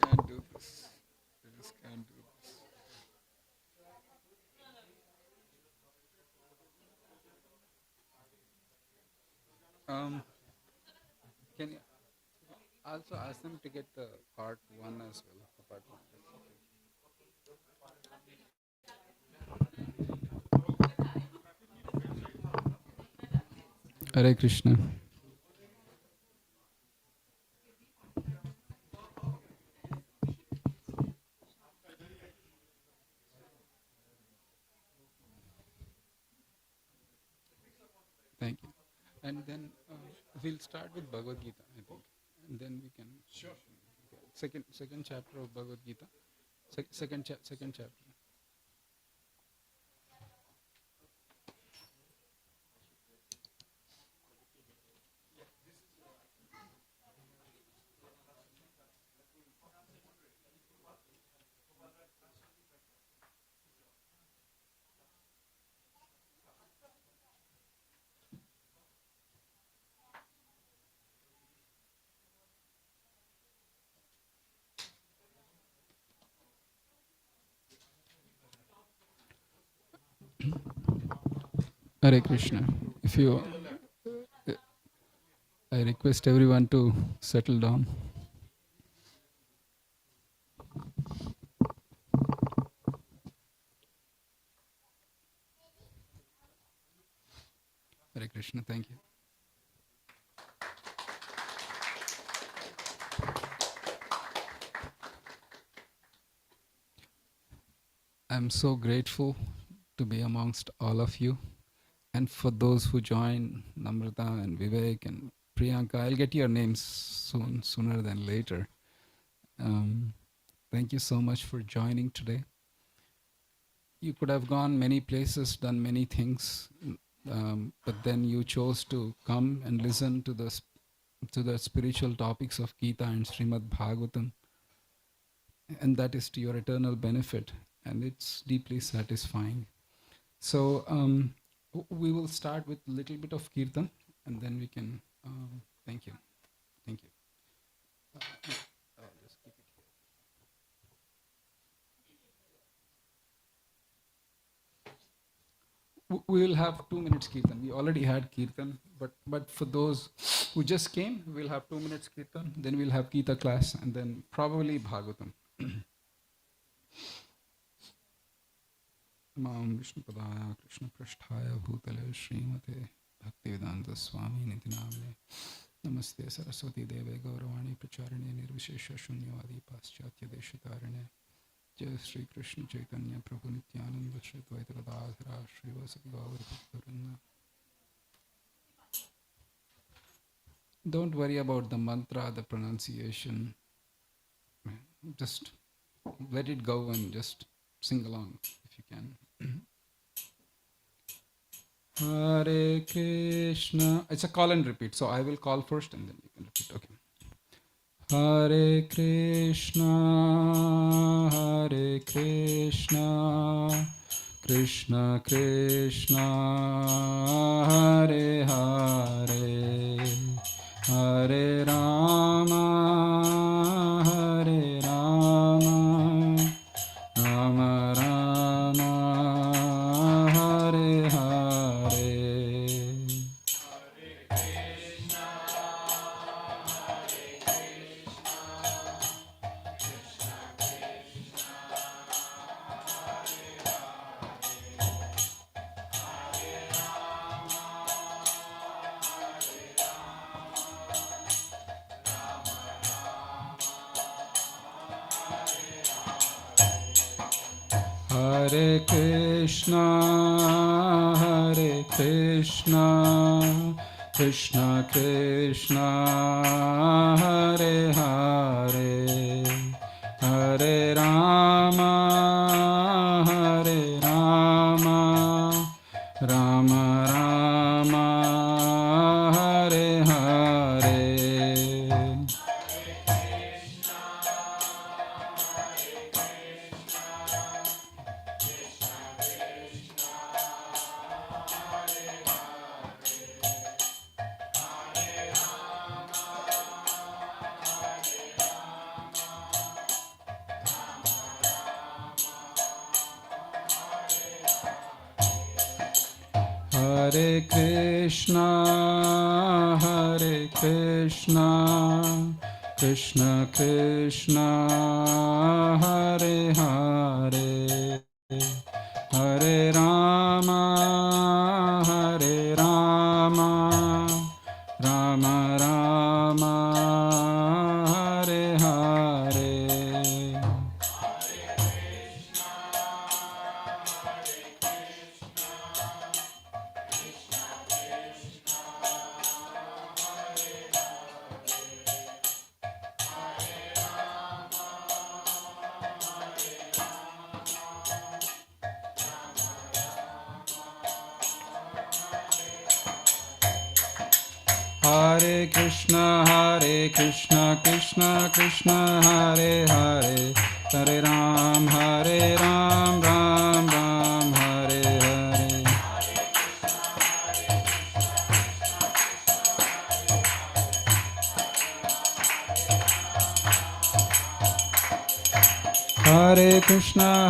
Can't do this. I just can't do this. Can you also ask them to get the part one as well? The part one. Hare Krishna. Thank you. And then we'll start with Bhagavad Gita, I think, and then we can. Sure. Okay. Second chapter of Bhagavad Gita. Second chapter. Hare Krishna. If you, I request everyone to settle down. Hare Krishna. Thank you. I'm so grateful to be amongst all of you. And for those who join, Namrata and Vivek and Priyanka, I'll get your names sooner than later. Thank you so much for joining today. You could have gone many places, done many things, but then you chose to come and listen to the spiritual topics of Gita and Srimad Bhagavatam, and that is to your eternal benefit, and it's deeply satisfying. So we will start with a little bit of Kirtan, and then we can, thank you. Thank you. Just keep it here. We will have 2 minutes Kirtan. We already had Kirtan, but for those who just came, we'll have 2 minutes Kirtan, then we'll have Gita class, and then probably Bhagavatam. Mam Vishnu Padaya Krishna Prasthaya Bhutale Srimate Bhakti Vedanta Swami Niti Namne Namaste Saraswati Deve Gauravani Pracharane Nirvishesha Shunyavadi Paschatya Deshatarane Jai Sri Krishna Chaitanya Prabhu Nityananda Shri Advaita Gadadhara Srivas Gaur Bhaktarinda. Don't worry about the mantra, the pronunciation. Just let it go and just sing along if you can. Hare Krishna. It's a call and repeat. So I will call first and then you can repeat. Okay. Hare Krishna, Hare Krishna, Krishna Krishna, Hare Hare, Hare Rama, Hare Rama, Rama Rama, Hare Hare. Hare Krishna, Hare Krishna, Krishna Krishna, Hare Hare, Hare Rama, Hare Rama, Rama Rama, Hare Hare. Hare Krishna, Hare Krishna, Krishna Krishna, Hare Hare, Hare Rama, Hare Rama, Rama Rama, Hare Hare. Hare Krishna, Krishna Krishna, Hare Hare, Hare Ram, Ram Ram, Hare Hare. Hare Krishna,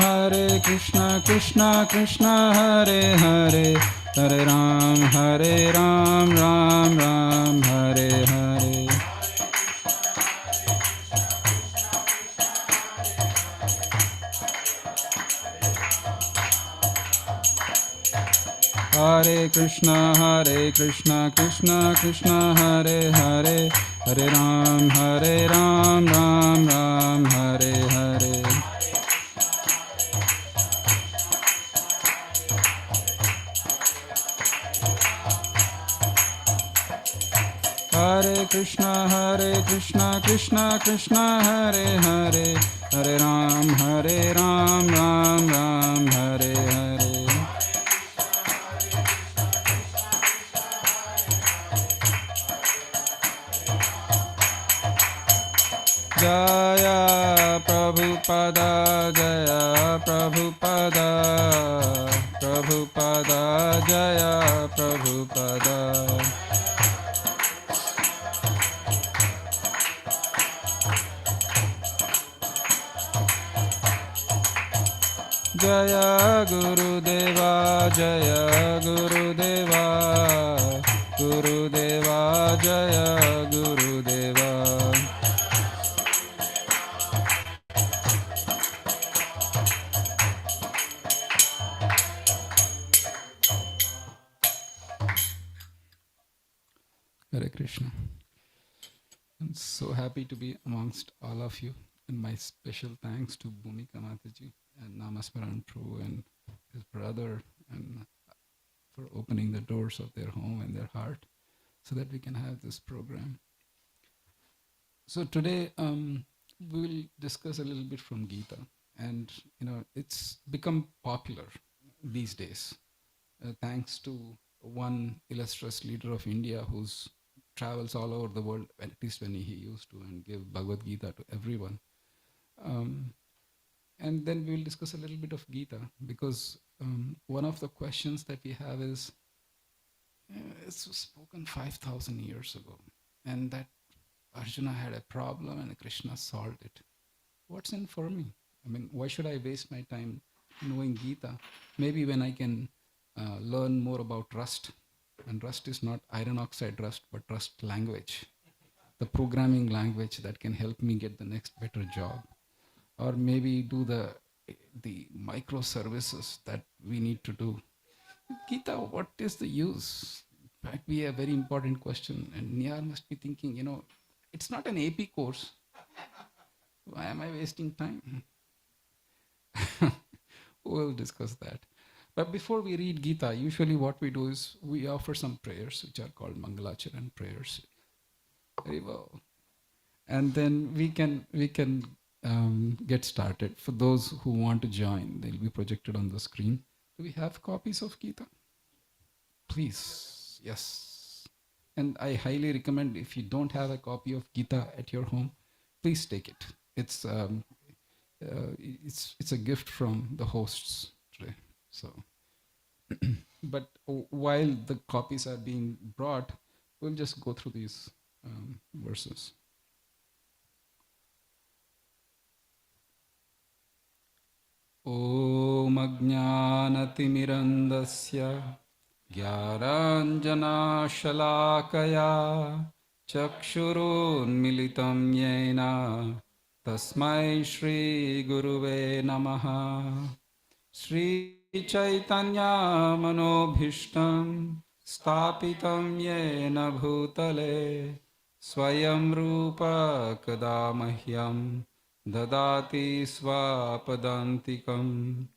Krishna Krishna, Hare Hare, Hare Ram, Ram Ram, Hare Hare. Hare Krishna, Krishna Krishna, Hare Hare, Hare Ram, Ram Ram, Hare Hare. Krishna Krishna Krishna Hare Hare, Hare Ram Ram Hare Hare. Jaya Prabhupada, Jaya Prabhupada, Prabhupada, Jaya Prabhupada. Jaya Guru Deva, Jaya Guru Deva, Guru Deva, Jaya Guru Deva. Hare Krishna. I'm so happy to be amongst all of you, and my special thanks to Bhumika Mataji and Namasmaran Prabhu and his brother, and for opening the doors of their home and their heart so that we can have this program. So today we will discuss a little bit from Gita, and it's become popular these days thanks to one illustrious leader of India who's travels all over the world, at least when he used to, and give Bhagavad Gita to everyone. And then we will discuss a little bit of Gita, because one of the questions that we have is, it's spoken 5,000 years ago, and that Arjuna had a problem and Krishna solved it. What's in for me? I mean, why should I waste my time knowing Gita? Maybe when I can learn more about Rust, and Rust is not iron oxide Rust, but Rust language, the programming language that can help me get the next better job, or maybe do the microservices that we need to do. Gita, what is the use? Might be a very important question, and Niyar must be thinking, it's not an AP course. Why am I wasting time? We'll discuss that. But before we read Gita, usually what we do is we offer some prayers, which are called Mangalacharan prayers. Very well. And then we can get started. For those who want to join, they'll be projected on the screen. Do we have copies of Gita? Please, yes. And I highly recommend, if you don't have a copy of Gita at your home, please take it. It's a gift from the hosts today. So, but while the copies are being brought, we'll just go through these verses. Om Ajnanatimirandasya Gyaranjana Shalakaya Chakshurunmilitam Yena Tasmai Shri Guruve Namaha. Shri Chaitanya Manobhishtam Stapitam Yena Bhutale Swayam Rupa Kadamahyam Dadati Swapadantikam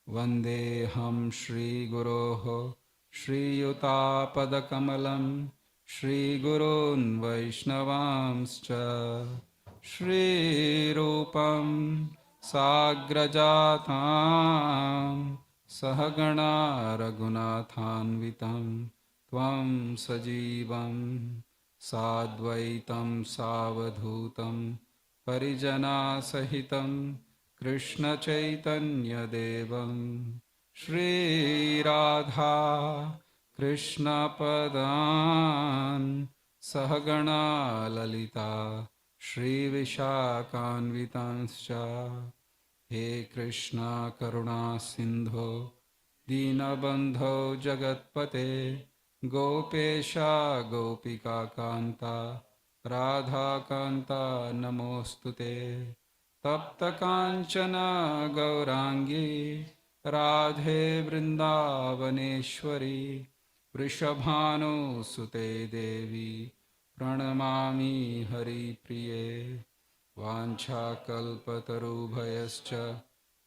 Vandeham Shri Guroho Shri Yutapadakamalam Shri Gurun Vaishnavamscha Shri Rupam Sagrajatam Sahagana Raghunathanvitam Tvam Sajivam Sadvaitam Savadhutam Parijana Sahitam Krishna Chaitanya Devam Shri Radha Krishna Padan Sahagana Lalita Shri Vishakhanvitanscha He Krishna Karuna Sindho Dinabandho Jagatpate Gopesha Gopika Kanta Radha Kanta Namostute Tapta Kanchana Gaurangi Radhe Vrindavaneshwari Vrishabhanu Sute Devi Pranamami Hari Priye Vancha Kalpatarubhayascha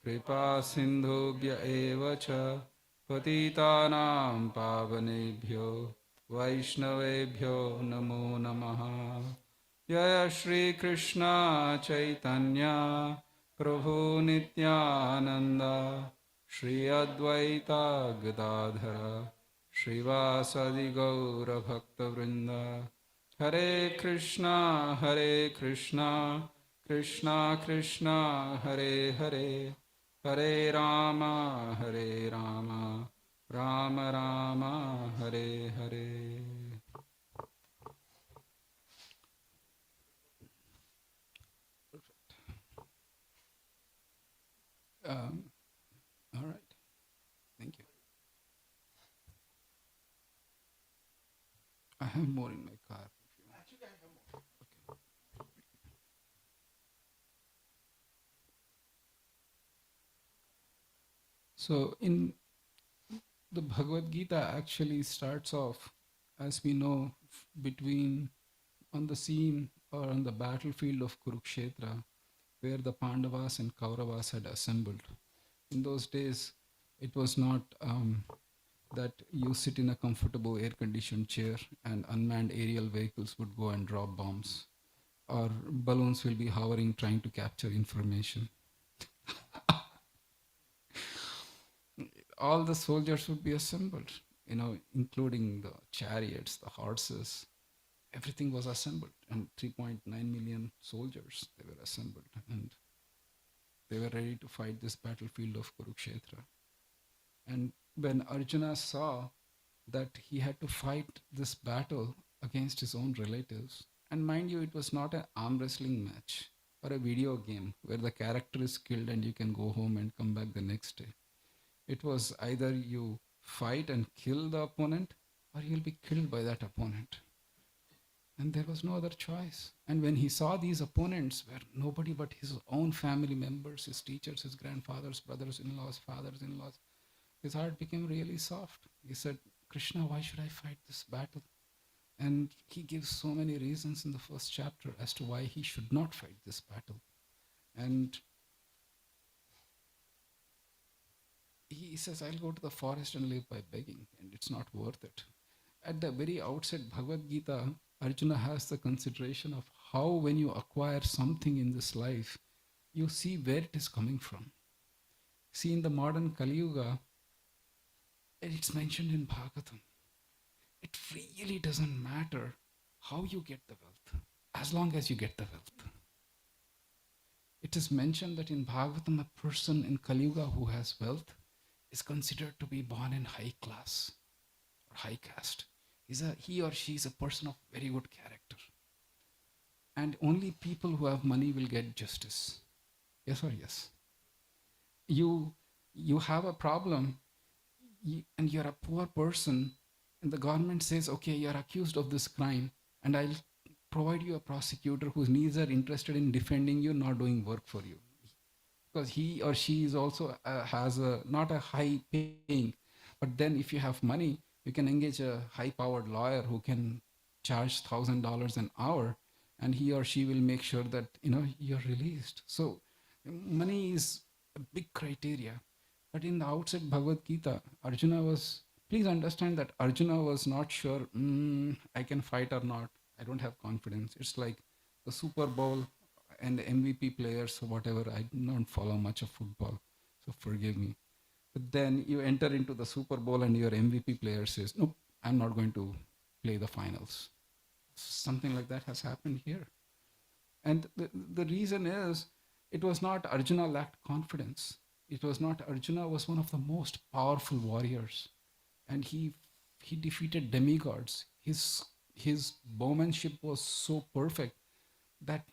Kripa Sindhubhya Evacha Patitanam Pavanebhyo Vaishnavebhyo Namo Namaha. Jaya Shri Krishna Chaitanya Prabhu Nityananda Shri Advaita Gadadhara Srivas Gaura Bhakta Vrinda. Hare Krishna Krishna Krishna Hare Hare Hare Rama Rama Rama Hare Hare. Um, all right. Thank you. I have more in my car. If you want. Actually, I have more. Okay. So, in the Bhagavad Gita actually starts off, as we know, between on the scene or on the battlefield of Kurukshetra, where the Pandavas and Kauravas had assembled. In those days, it was not that you sit in a comfortable air-conditioned chair and unmanned aerial vehicles would go and drop bombs, or balloons will be hovering trying to capture information. All the soldiers would be assembled, including the chariots, the horses. Everything was assembled, and 3.9 million soldiers, they were assembled, and they were ready to fight this battlefield of Kurukshetra. And when Arjuna saw that he had to fight this battle against his own relatives, and mind you, it was not an arm wrestling match or a video game where the character is killed and you can go home and come back the next day. It was either you fight and kill the opponent or you'll be killed by that opponent. And there was no other choice. And when he saw these opponents were nobody but his own family members, his teachers, his grandfathers, brothers-in-laws, fathers-in-laws, his heart became really soft. He said, Krishna, why should I fight this battle? And he gives so many reasons in the first chapter as to why he should not fight this battle. And he says, I'll go to the forest and live by begging, and it's not worth it. At the very outset, Bhagavad Gita, Arjuna has the consideration of how when you acquire something in this life, you see where it is coming from. See, in the modern Kali Yuga, it's mentioned in Bhagavatam. It really doesn't matter how you get the wealth, as long as you get the wealth. It is mentioned that in Bhagavatam, a person in Kali Yuga who has wealth is considered to be born in high class or high caste. He or she is a person of very good character. And only people who have money will get justice. Yes or yes? You have a problem and you're a poor person, and the government says, okay, you're accused of this crime, and I'll provide you a prosecutor who's neither interested in defending you nor doing work for you. Because he or she is also has not a high paying, but then if you have money, you can engage a high-powered lawyer who can charge $1,000 an hour, and he or she will make sure that you're released. So money is a big criteria. But in the outset Bhagavad Gita, please understand that Arjuna was not sure, I can fight or not. I don't have confidence. It's like the Super Bowl and the MVP players or whatever. I don't follow much of football, so forgive me. But then you enter into the Super Bowl and your MVP player says, nope, I'm not going to play the finals. Something like that has happened here. And the reason is, it was not Arjuna lacked confidence. It was not Arjuna was one of the most powerful warriors. And he defeated demigods. His bowmanship was so perfect that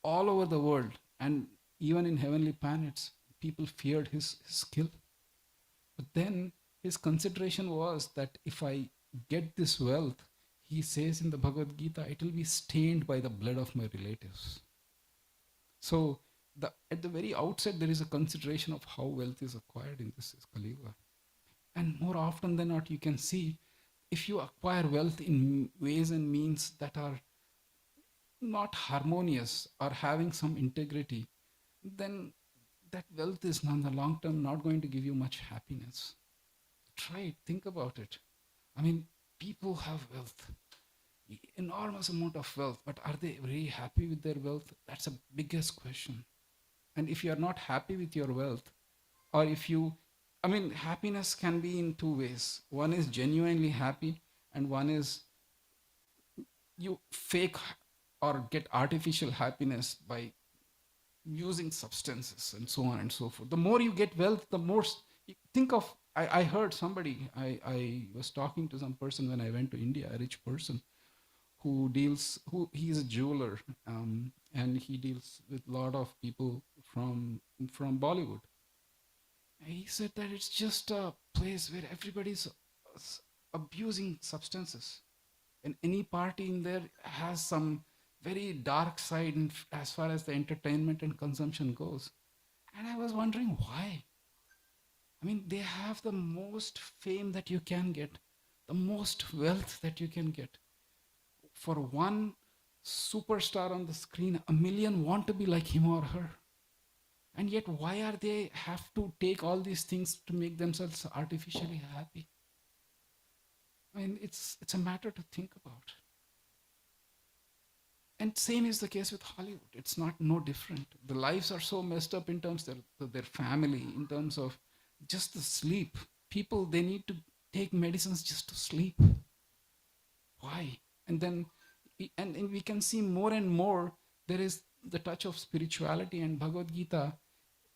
all over the world and even in heavenly planets, people feared his skill. But then his consideration was that if I get this wealth, he says in the Bhagavad Gita, it will be stained by the blood of my relatives. So at the very outset, there is a consideration of how wealth is acquired in this Kali Yuga. And more often than not, you can see if you acquire wealth in ways and means that are not harmonious or having some integrity, then that wealth is in the long term not going to give you much happiness. Try it, think about it. I mean, people have wealth, enormous amount of wealth, but are they really happy with their wealth? That's the biggest question. And if you are not happy with your wealth, or if you, I mean, happiness can be in two ways. One is genuinely happy, and one is you fake or get artificial happiness by using substances and so on and so forth. The more you get wealth, the more think of. I heard somebody. I was talking to some person when I went to India, a rich person who he's a jeweler, and he deals with a lot of people from Bollywood. He said that it's just a place where everybody's abusing substances, and any party in there has some very dark side as far as the entertainment and consumption goes. And I was wondering why. I mean, they have the most fame that you can get, the most wealth that you can get. For one superstar on the screen, a million want to be like him or her. And yet, why are they have to take all these things to make themselves artificially happy? I mean, it's a matter to think about. And same is the case with Hollywood. It's not no different. The lives are so messed up in terms of their family, in terms of just the sleep. People, they need to take medicines just to sleep. Why? And then, and we can see more and more, there is the touch of spirituality. And Bhagavad Gita,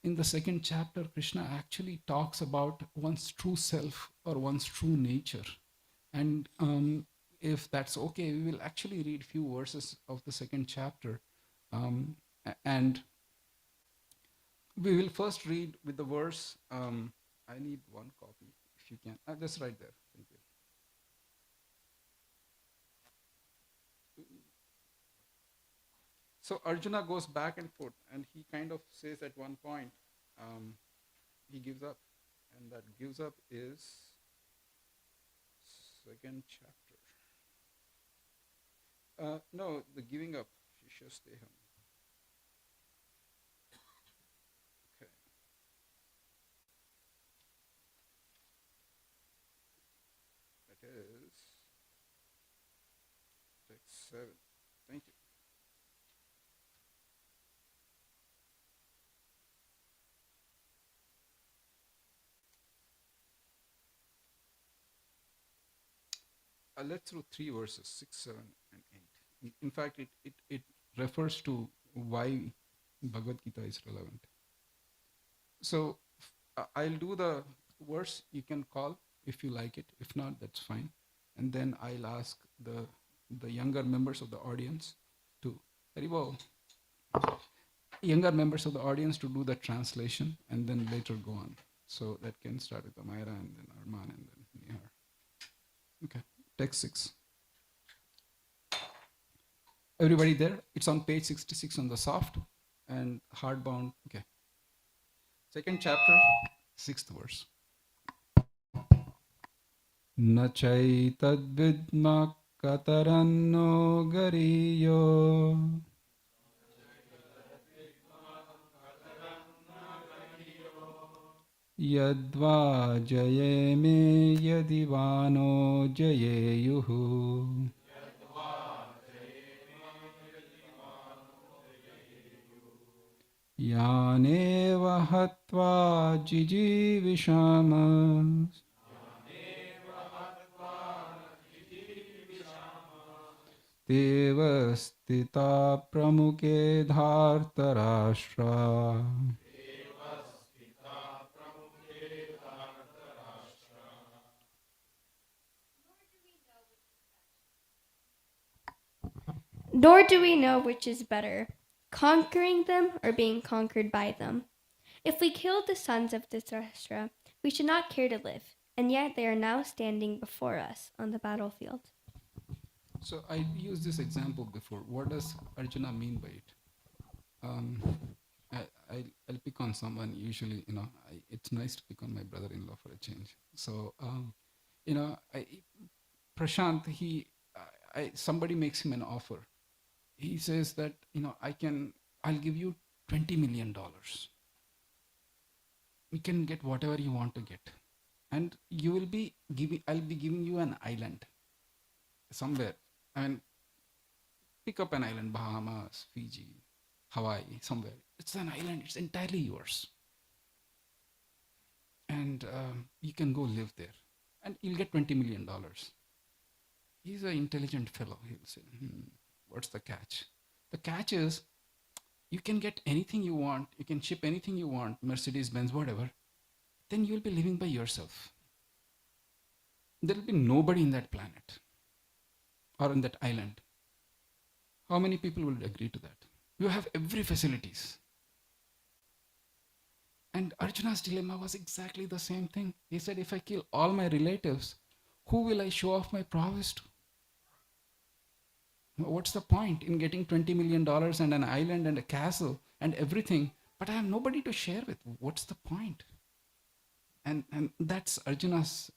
in the second chapter, Krishna actually talks about one's true self or one's true nature. And if that's okay, we will actually read few verses of the second chapter. And we will first read with the verse, I need one copy, if you can. That's right there. Thank you. So Arjuna goes back and forth, and he kind of says at one point, he gives up. And that gives up is second chapter. No, the giving up, Shishasteham. Okay. That is text 7. Thank you. Let's through 3 verses, 6, 7, and 8. In fact, it refers to why Bhagavad Gita is relevant. So I'll do the verse, you can call if you like it. If not, that's fine. And then I'll ask the younger members of the audience to, younger members of the audience to do the translation and then later go on. So that can start with Amira and then Arman and then Nihar. Okay, text 6. Everybody there? It's on page 66 on the soft and hardbound. Okay. Second chapter, 6th verse. Na chaitad vidma kataranno gariyo yadva jayeme yadivano jayeyuhu. Yaneva hatva jijivishama Devastita pramuke dhartarashtra. Nor do we know which is better, conquering them or being conquered by them. If we killed the sons of Dhritarashtra, we should not care to live, and yet they are now standing before us on the battlefield. So I used this example before. What does Arjuna mean by it? I'll pick on someone. Usually, it's nice to pick on my brother-in-law for a change. So, Prashant, somebody makes him an offer. He says that, I'll give you $20 million. You can get whatever you want to get. And I'll be giving you an island. somewhere. I mean, pick up an island, Bahamas, Fiji, Hawaii, somewhere. It's an island, it's entirely yours. And you can go live there. And you'll get $20 million. He's an intelligent fellow. He'll say, what's the catch? The catch is you can get anything you want, you can ship anything you want, Mercedes Benz, whatever, then you'll be living by yourself. There'll be nobody in that planet or on that island. How many people will agree to that? You have every facilities. And Arjuna's dilemma was exactly the same thing. He said, if I kill all my relatives, who will I show off my prowess to? What's the point in getting $20 million and an island and a castle and everything, but I have nobody to share with? What's the point? And that's Arjuna's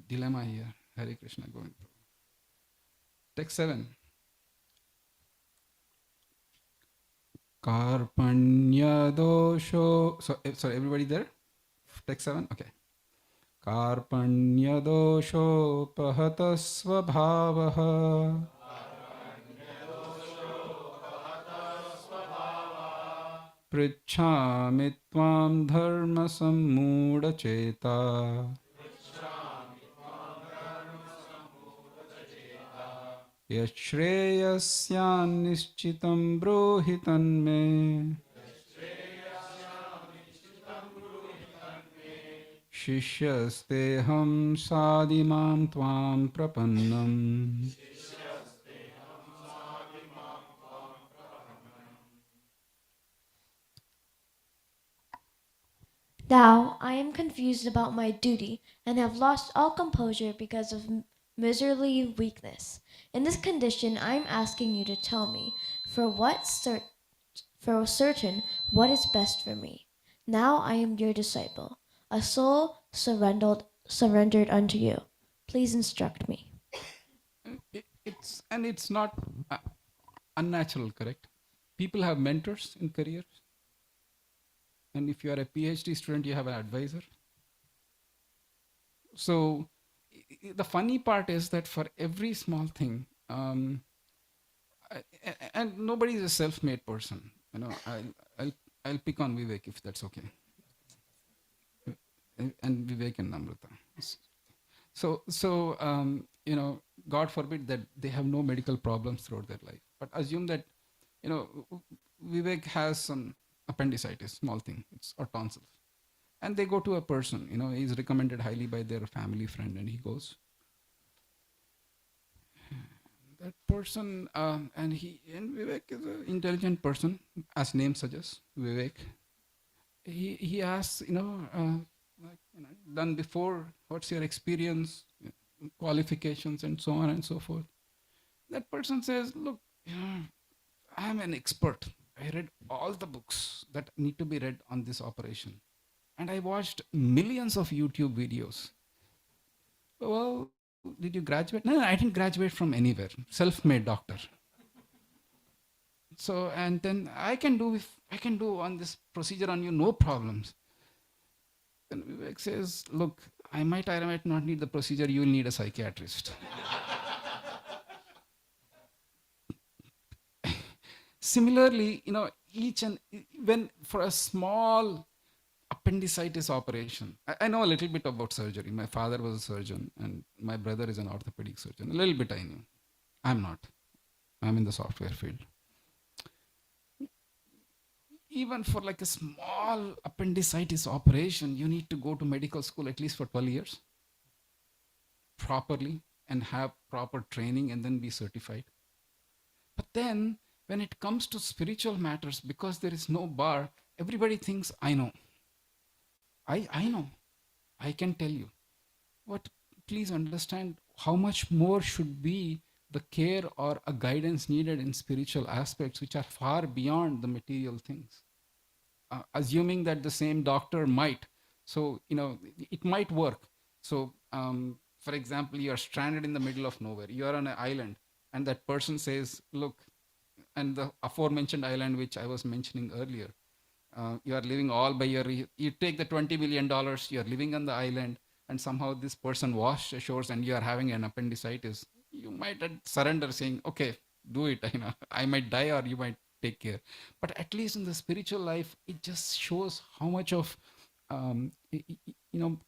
dilemma here. Hare Krishna going through. Text 7. Karpanya dosho. Sorry, everybody there? Text 7? Okay. Karpanya dosho pahata svabhavaha. Pritchami tvam dharma sammudacheta. Yashreyasyan nishchitam brohitan me. Shishyasteham sadimam tvam prapannam. Now I am confused about my duty and have lost all composure because of miserly weakness. In this condition, I am asking you to tell me for certain what is best for me. Now I am your disciple, a soul surrendered unto you. Please instruct me. It's not unnatural, correct? People have mentors in careers. And if you are a PhD student, you have an advisor. So the funny part is that for every small thing, and nobody is a self-made person. You know, I'll pick on Vivek if that's okay. And Vivek and Namrata. So you know, God forbid that they have no medical problems throughout their life. But assume that, you know, Vivek has some appendicitis, small thing, it's or tonsils. And they go to a person, you know, he's recommended highly by their family friend, and he goes. That person, and Vivek is an intelligent person, as name suggests, Vivek. He asks, done before, what's your experience, qualifications, and so on and so forth. That person says, look, I'm an expert. I read all the books that need to be read on this operation. And I watched millions of YouTube videos. Well, did you graduate? No, I didn't graduate from anywhere. Self-made doctor. So, and then I can do on this procedure on you, no problems. Then Vivek says, look, I might not need the procedure, you will need a psychiatrist. Similarly, when for a small appendicitis operation, I know a little bit about surgery. My father was a surgeon and my brother is an orthopedic surgeon. A little bit I knew. I'm not. I'm in the software field. Even for like a small appendicitis operation, you need to go to medical school at least for 12 years properly and have proper training and then be certified. But then when it comes to spiritual matters, because there is no bar, everybody thinks, I know. I know. I can tell you. But please understand how much more should be the care or a guidance needed in spiritual aspects which are far beyond the material things. Assuming that the same doctor might, so, it might work. So, for example, you are stranded in the middle of nowhere. You are on an island and that person says, look, and the aforementioned island, which I was mentioning earlier, you are living all by you take the $20 million, you are living on the island, and somehow this person washed ashores and you are having an appendicitis. you might surrender saying, okay, do it. I might die or you might take care. But at least in the spiritual life, it just shows how much of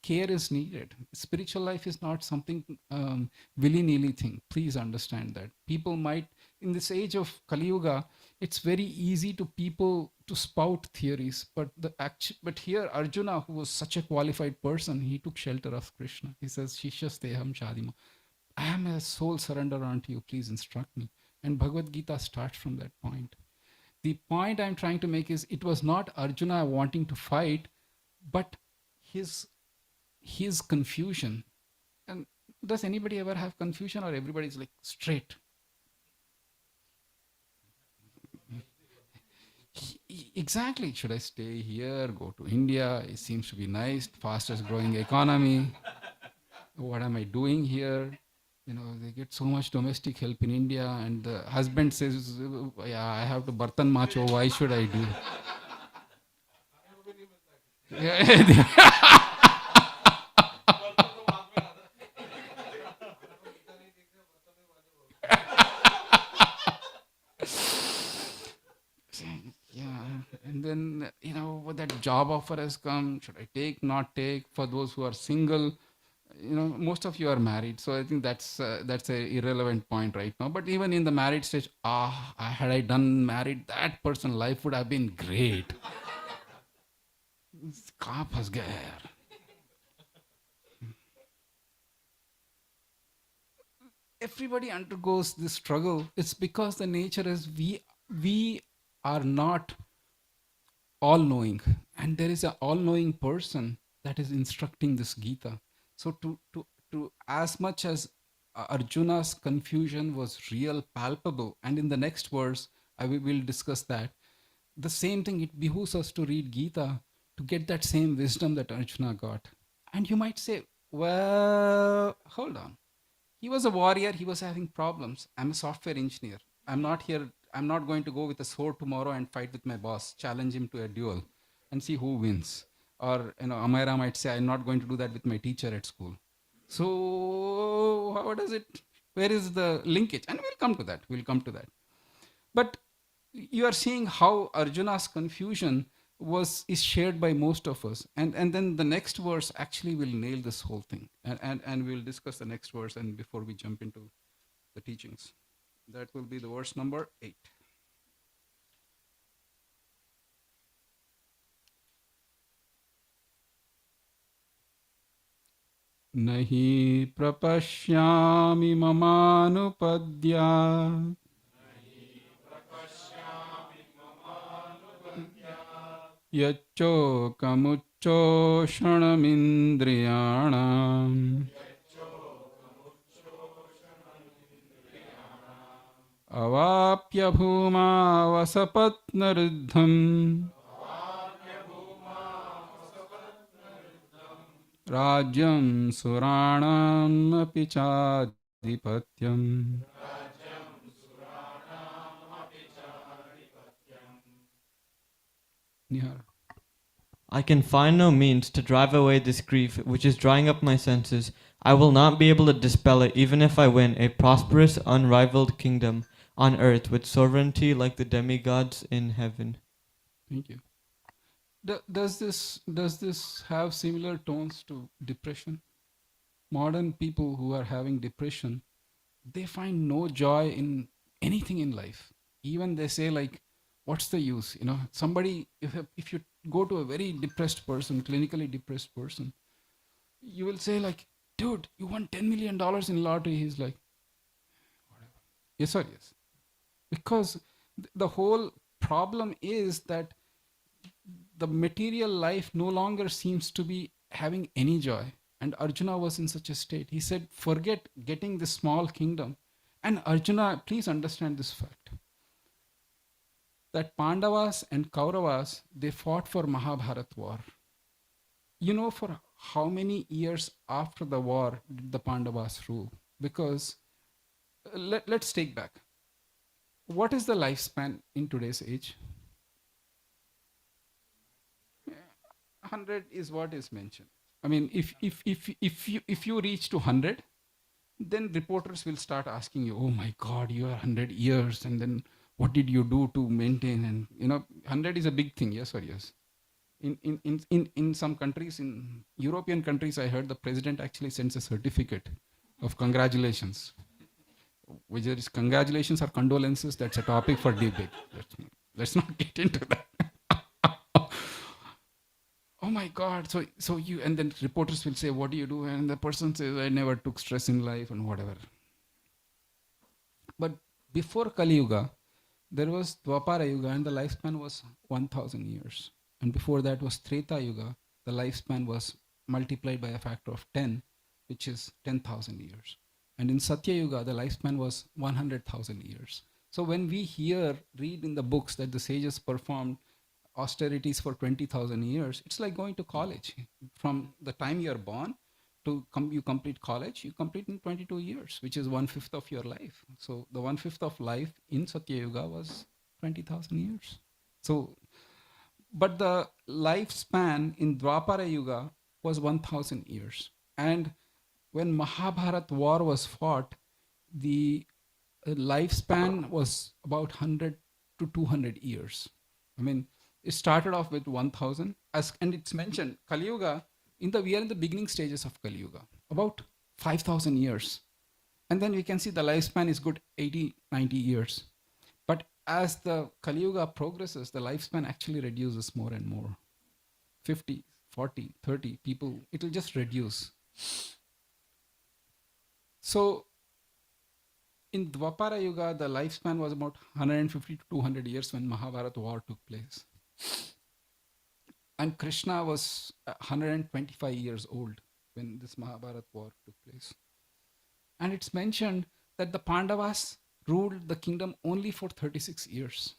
care is needed. Spiritual life is not something willy-nilly thing. Please understand that. People might, in this age of Kali Yuga, it's very easy to people to spout theories, but here Arjuna, who was such a qualified person, he took shelter of Krishna. He says, Shishya Shadima. I am a soul surrender unto you. Please instruct me. And Bhagavad Gita starts from that point. The point I'm trying to make is it was not Arjuna wanting to fight, but his confusion. And does anybody ever have confusion, or everybody's like straight? Exactly. Should I stay here, go to India? It seems to be nice, fastest growing economy. What am I doing here? They get so much domestic help in India, and the husband says, yeah, I have to bartan macho, why should I do? Yeah, and then what that job offer has come, should I take, not take? For those who are single, most of you are married, so I think that's a irrelevant point right now. But even in the married stage, had I done married, that person life would have been great. कहाँ फंस गया यार? Everybody undergoes this struggle. It's because the nature is we are not all knowing, and there is an all knowing person that is instructing this Gita. So to as much as Arjuna's confusion was real, palpable, and in the next verse will discuss that. The same thing, it behooves us to read Gita to get that same wisdom that Arjuna got. And you might say, well, hold on. He was a warrior, he was having problems. I'm a software engineer. I'm not going to go with a sword tomorrow and fight with my boss, challenge him to a duel and see who wins. Or, Amira might say, I'm not going to do that with my teacher at school. So, how does it, where is the linkage? And we'll come to that. But you are seeing how Arjuna's confusion is shared by most of us, and then the next verse actually will nail this whole thing, and we'll discuss the next verse and before we jump into the teachings. That will be the verse number 8. Nahi prapashyami mamanupadya यच्चोकमुच्चोषणमिन्द्रियाणाम् अवाप्य भूमावसपत्नरुद्धम् राज्यं सुराणामपि चाधिपत्यम्. Nihar. I can find no means to drive away this grief which is drying up my senses. I will not be able to dispel it even if I win a prosperous, unrivaled kingdom on earth with sovereignty like the demigods in heaven. Thank you. Does this have similar tones to depression? Modern people who are having depression, they find no joy in anything in life. Even they say like, what's the use? Somebody, if you go to a very depressed person, clinically depressed person, you will say like, dude, you won $10 million in lottery. He's like, whatever. Yes or yes? Because the whole problem is that the material life no longer seems to be having any joy. And Arjuna was in such a state. He said, forget getting this small kingdom. And Arjuna, please understand this fact, that Pandavas and Kauravas, they fought for Mahabharat war. For how many years after the war did the Pandavas rule? Because let's take back. What is the lifespan in today's age? 100 is what is mentioned. I mean, if you reach to 100, Then reporters will start asking you, oh my God, you are 100 years, and then what did you do to maintain? And 100 is a big thing, yes or yes? In some countries, in European countries, I heard the president actually sends a certificate of congratulations. Whether it's congratulations or condolences, that's a topic for debate. Let's not get into that. Oh my God! So you, and then reporters will say, "What do you do?" And the person says, "I never took stress in life and whatever." But before Kali Yuga, there was Dwapara Yuga, and the lifespan was 1,000 years. And before that was Treta Yuga, the lifespan was multiplied by a factor of 10, which is 10,000 years. And in Satya Yuga, the lifespan was 100,000 years. So when we read in the books that the sages performed austerities for 20,000 years, it's like going to college. From the time you're born to you complete college, you complete in 22 years, which is 1/5 of your life. So the 1/5 of life in Satya Yuga was 20,000 years. So, but the lifespan in Dwapara Yuga was 1,000 years. And when Mahabharat war was fought, the lifespan was about 100 to 200 years. I mean, it started off with 1,000, and it's mentioned Kali Yuga. We are in the beginning stages of Kali Yuga, about 5,000 years, and then we can see the lifespan is good 80, 90 years. But as the Kali Yuga progresses, the lifespan actually reduces more and more. 50, 40, 30 people, it will just reduce. So in Dwapara Yuga, the lifespan was about 150 to 200 years when Mahabharata war took place. And Krishna was 125 years old when this Mahabharata war took place. And it's mentioned that the Pandavas ruled the kingdom only for 36 years,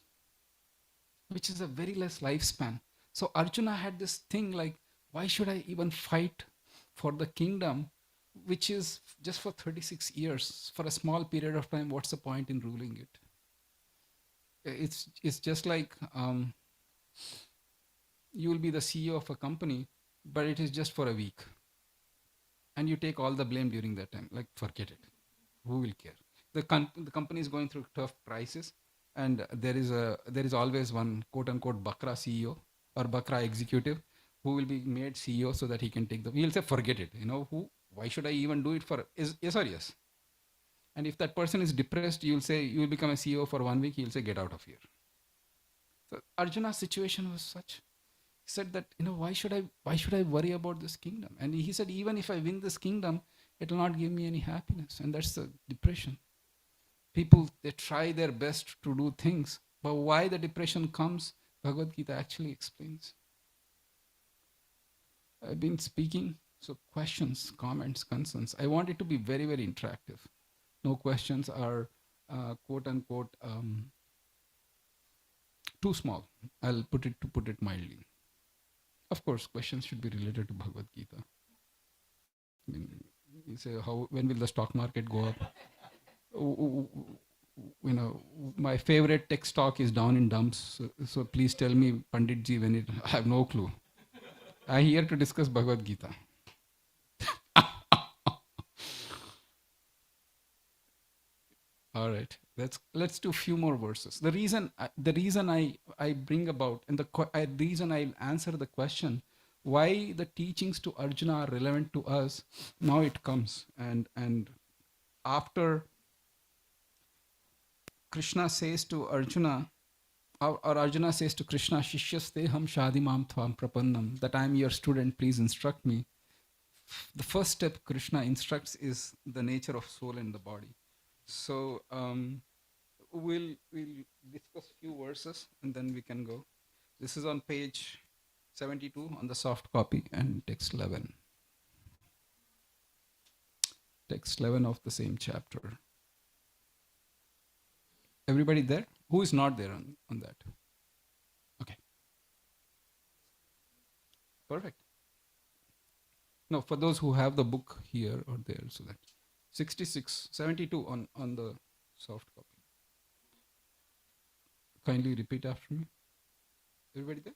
which is a very less lifespan. So Arjuna had this thing like, why should I even fight for the kingdom, which is just for 36 years, for a small period of time? What's the point in ruling it? It's just like you will be the CEO of a company, but it is just for a week. And you take all the blame during that time. Like, forget it. Who will care? The company is going through tough crisis, and there is always one quote unquote Bakra CEO or Bakra executive who will be made CEO so that he can take he'll say, forget it. Why should I even do it for yes or yes? And if that person is depressed, you'll say, you will become a CEO for 1 week, he'll say, get out of here. So Arjuna's situation was such. He said that, why should I worry about this kingdom? And he said, even if I win this kingdom, it will not give me any happiness. And that's the depression. People, they try their best to do things, but why the depression comes, Bhagavad Gita actually explains. I've been speaking, so questions, comments, concerns. I want it to be very, very interactive. No questions are quote unquote too small. I'll put it mildly. Of course, questions should be related to Bhagavad Gita. I mean, you say, when will the stock market go up? My favorite tech stock is down in dumps. So please tell me, Pandit ji, I have no clue. I'm here to discuss Bhagavad Gita. All right, let's do a few more verses. The reason I bring about, and the reason I answer the question, why the teachings to Arjuna are relevant to us, now it comes. And after Krishna says to Arjuna, or Arjuna says to Krishna, Shishyasteham shadimam tvam prapannam, that I am your student, please instruct me. The first step Krishna instructs is the nature of soul and the body. So we'll discuss few verses and then we can go. This is on page 72 on the soft copy and text 11. Text 11 of the same chapter. Everybody there? Who is not there on that? Okay. Perfect. No, for those who have the book here or there, so that 72 on the soft copy. Kindly repeat after me. Everybody there?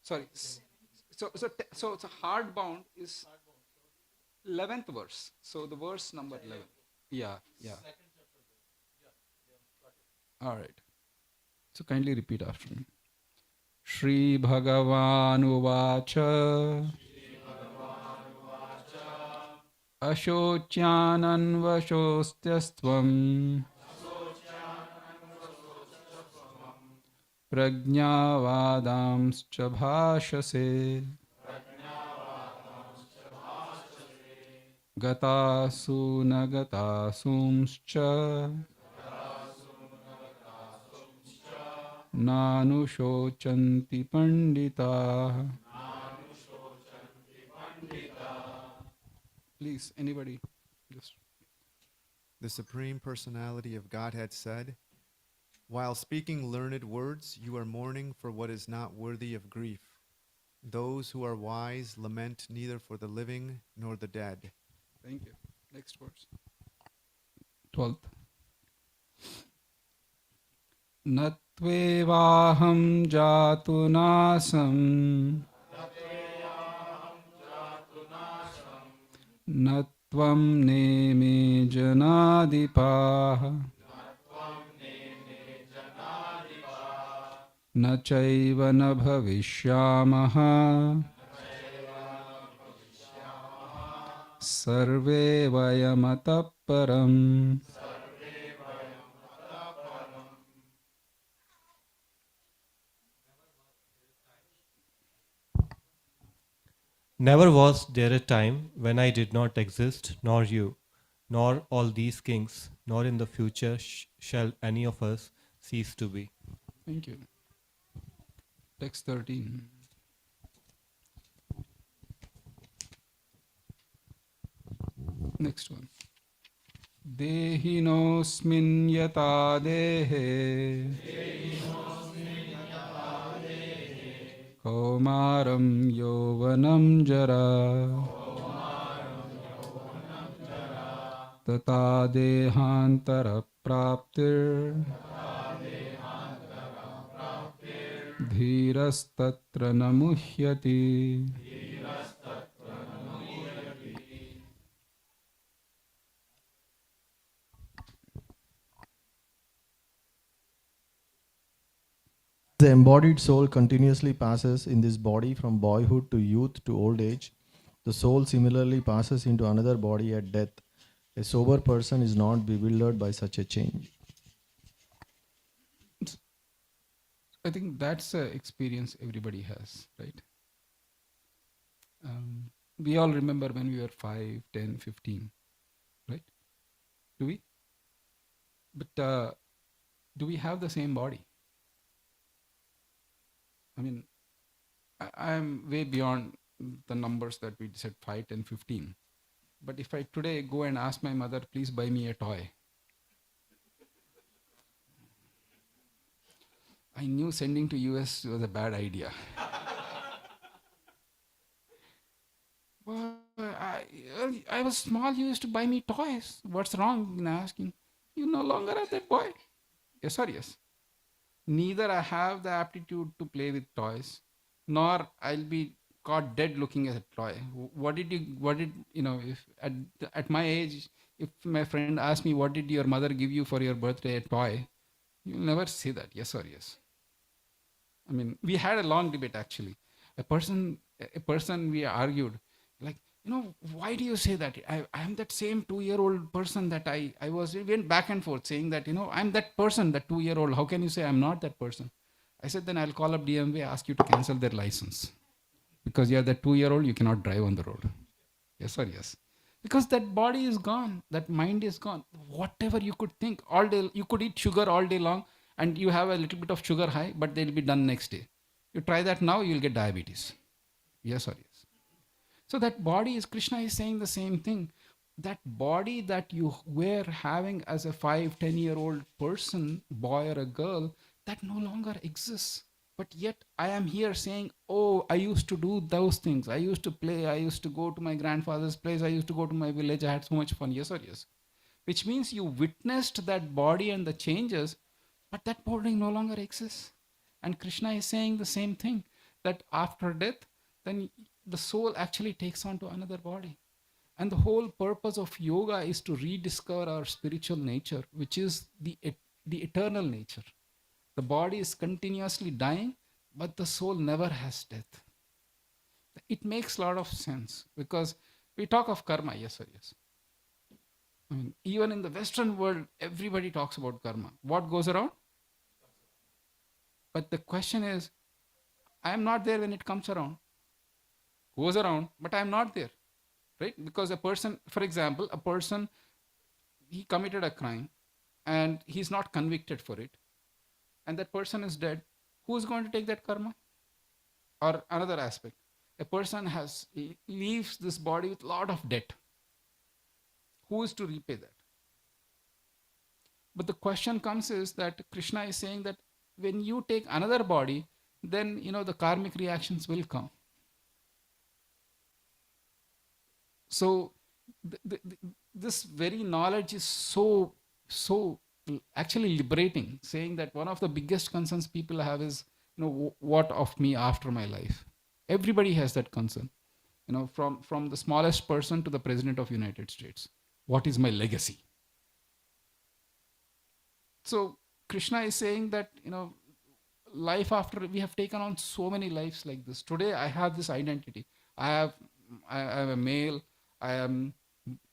Sorry. So it's a hardbound is 11th verse. So the verse number 11. Yeah, yeah. All right. So kindly repeat after me. Shri Bhagavan Uvacha Ashocyananvashostyastvam Prajnavadamscha bhashase Gatasu nagatasumscha Nanushocanti pandita. Please, anybody, just The Supreme Personality of Godhead said, "While speaking learned words, you are mourning for what is not worthy of grief. Those who are wise lament neither for the living nor the dead." thank you. Next verse. 12th. Natvevaham jatu nasam Natvam neme janadipah Na chaiva na bhavishyamaha Sarve vayamata param. Never was there a time when I did not exist, nor you, nor all these kings, nor in the future shall any of us cease to be. Thank you. Text 13. Next one. Dehinosmin yata dehe Kaumaram yovanam jara Tata dehantara praptir Dhirastatra namuhyati. The embodied soul continuously passes in this body from boyhood to youth to old age. The soul similarly passes into another body at death. A sober person is not bewildered by such a change. I think that's an experience everybody has, right? We all remember when we were 5, 10, 15, right? Do we? But do we have the same body? I mean, I'm way beyond the numbers that we said 5, 10, 15. But if I today go and ask my mother, please buy me a toy, I knew sending to US was a bad idea. Well, I was small, you used to buy me toys. What's wrong in asking? You no longer are that boy. Yes or yes? Neither I have the aptitude to play with toys, nor I'll be caught dead looking at a toy. If at my age, if my friend asked me, what did your mother give you for your birthday, a toy, you'll never say that, yes or yes. I mean, we had a long debate actually. A person, we argued, like, why do you say that? I am that same 2-year-old person that I was. We went back and forth saying that, I'm that person, that 2-year-old. How can you say I'm not that person? I said, then I'll call up DMV, ask you to cancel their license. Because you're that 2-year-old, you cannot drive on the road. Yes or yes? Because that body is gone, that mind is gone. Whatever you could think all day, you could eat sugar all day long and you have a little bit of sugar high, but they'll be done next day. You try that now, you'll get diabetes. Yes or yes? So that body is, Krishna is saying the same thing. That body that you were having as a 5, 10-year-old person, boy or a girl, that no longer exists. But yet I am here saying, oh, I used to do those things. I used to play. I used to go to my grandfather's place. I used to go to my village. I had so much fun. Yes or yes? Which means you witnessed that body and the changes, but that body no longer exists. And Krishna is saying the same thing, that after death, then the soul actually takes on to another body. And the whole purpose of yoga is to rediscover our spiritual nature, which is the eternal nature. The body is continuously dying, but the soul never has death. It makes a lot of sense because we talk of karma, yes or yes. I mean, even in the Western world, everybody talks about karma. What goes around? But the question is, I am not there when it comes around. Goes around, but I am not there, right? Because a person, for example, a person, he committed a crime and he's not convicted for it, and that person is dead. Who is going to take that karma? Or another aspect, a person leaves this body with a lot of debt. Who is to repay that? But the question comes is that Krishna is saying that when you take another body, then the karmic reactions will come. So this very knowledge is so actually liberating, saying that one of the biggest concerns people have is, what of me after my life? Everybody has that concern, from the smallest person to the president of United States. What is my legacy? So Krishna is saying that, life after, we have taken on so many lives like this. Today I have this identity. I am a male. I am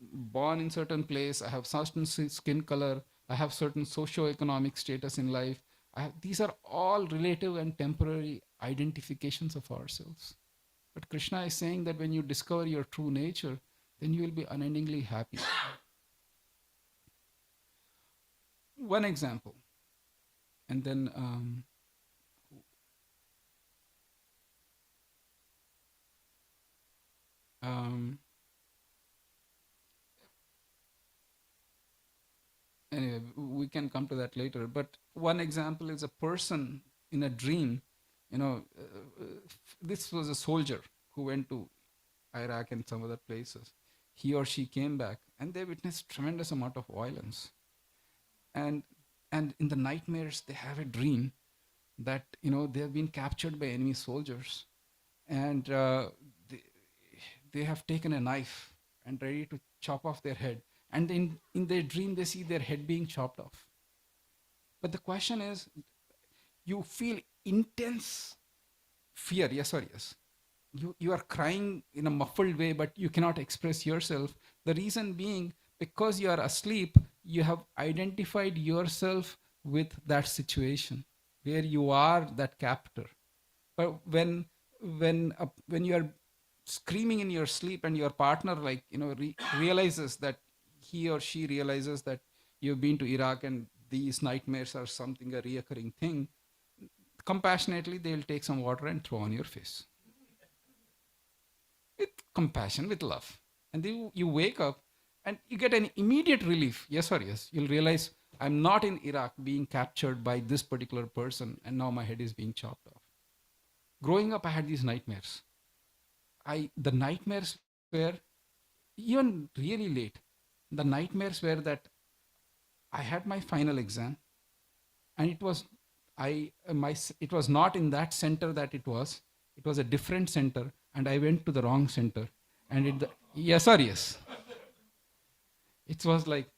born in certain place. I have certain skin color. I have certain socio-economic status in life. These are all relative and temporary identifications of ourselves. But Krishna is saying that when you discover your true nature, then you will be unendingly happy. One example, and then anyway, we can come to that later. But one example is a person in a dream. This was a soldier who went to Iraq and some other places. He or she came back and they witnessed tremendous amount of violence. And in the nightmares, they have a dream that they have been captured by enemy soldiers, and they have taken a knife and ready to chop off their head. And in their dream, they see their head being chopped off. But the question is, you feel intense fear, yes or yes? You are crying in a muffled way, but you cannot express yourself. The reason being, because you are asleep, you have identified yourself with that situation where you are that captor. But when you are screaming in your sleep and your partner realizes that, he or she realizes that you've been to Iraq and these nightmares are something, a reoccurring thing, compassionately they'll take some water and throw on your face. With compassion, with love. And then you wake up and you get an immediate relief. Yes or yes? You'll realize, I'm not in Iraq being captured by this particular person and now my head is being chopped off. Growing up, I had these nightmares. The nightmares were even really late. The nightmares were that I had my final exam and it was not in that center that it was a different center, and I went to the wrong center. And yes or yes? It was like,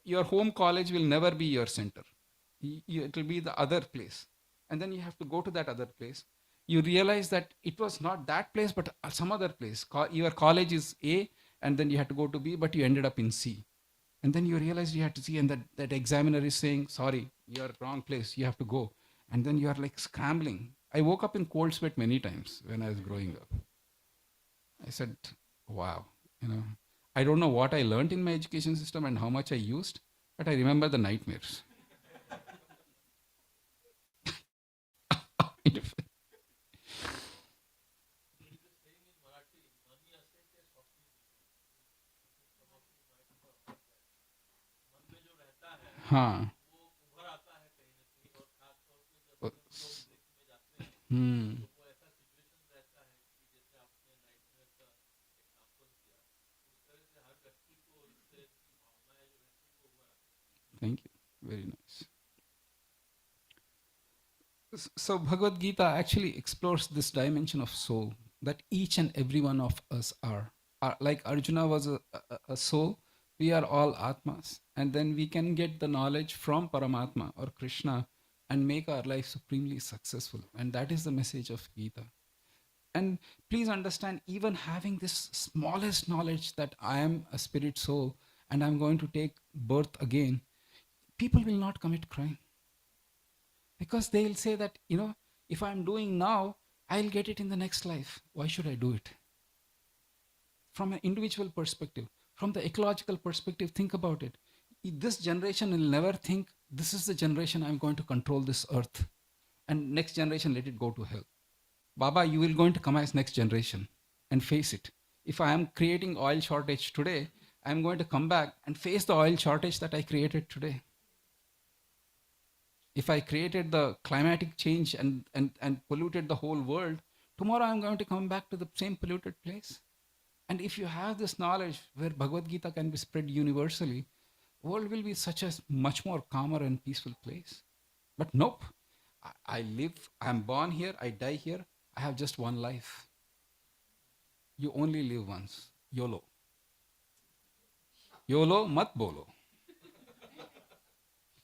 your home college will never be your center. It will be the other place. And then you have to go to that other place. You realize that it was not that place, but some other place. Your college is A, and then you had to go to B, but you ended up in C. And then you realize you had to see, and that examiner is saying, sorry, you're wrong place, you have to go. And then you are like scrambling. I woke up in cold sweat many times when I was growing up. I said, wow, I don't know what I learned in my education system and how much I used, but I remember the nightmares. हाँ. Thank you. Very nice. So Bhagavad Gita actually explores this dimension of soul. that each and every one of us are. Like Arjuna was a soul, we are all Atmas. And then we can get the knowledge from Paramatma or Krishna and make our life supremely successful. And that is the message of Gita. And please understand, even having this smallest knowledge that I am a spirit soul and I'm going to take birth again, people will not commit crime. Because they'll say that, if I'm doing now, I'll get it in the next life. Why should I do it? From an individual perspective, from the ecological perspective, think about it. This generation will never think, this is the generation I'm going to control this earth. And next generation, let it go to hell. Baba, you will going to come as next generation and face it. If I am creating oil shortage today, I'm going to come back and face the oil shortage that I created today. If I created the climatic change and polluted the whole world, tomorrow I'm going to come back to the same polluted place. And if you have this knowledge where Bhagavad Gita can be spread universally, world will be such a much more calmer and peaceful place. But nope, I live, I'm born here, I die here, I have just one life. You only live once. YOLO. YOLO mat bolo.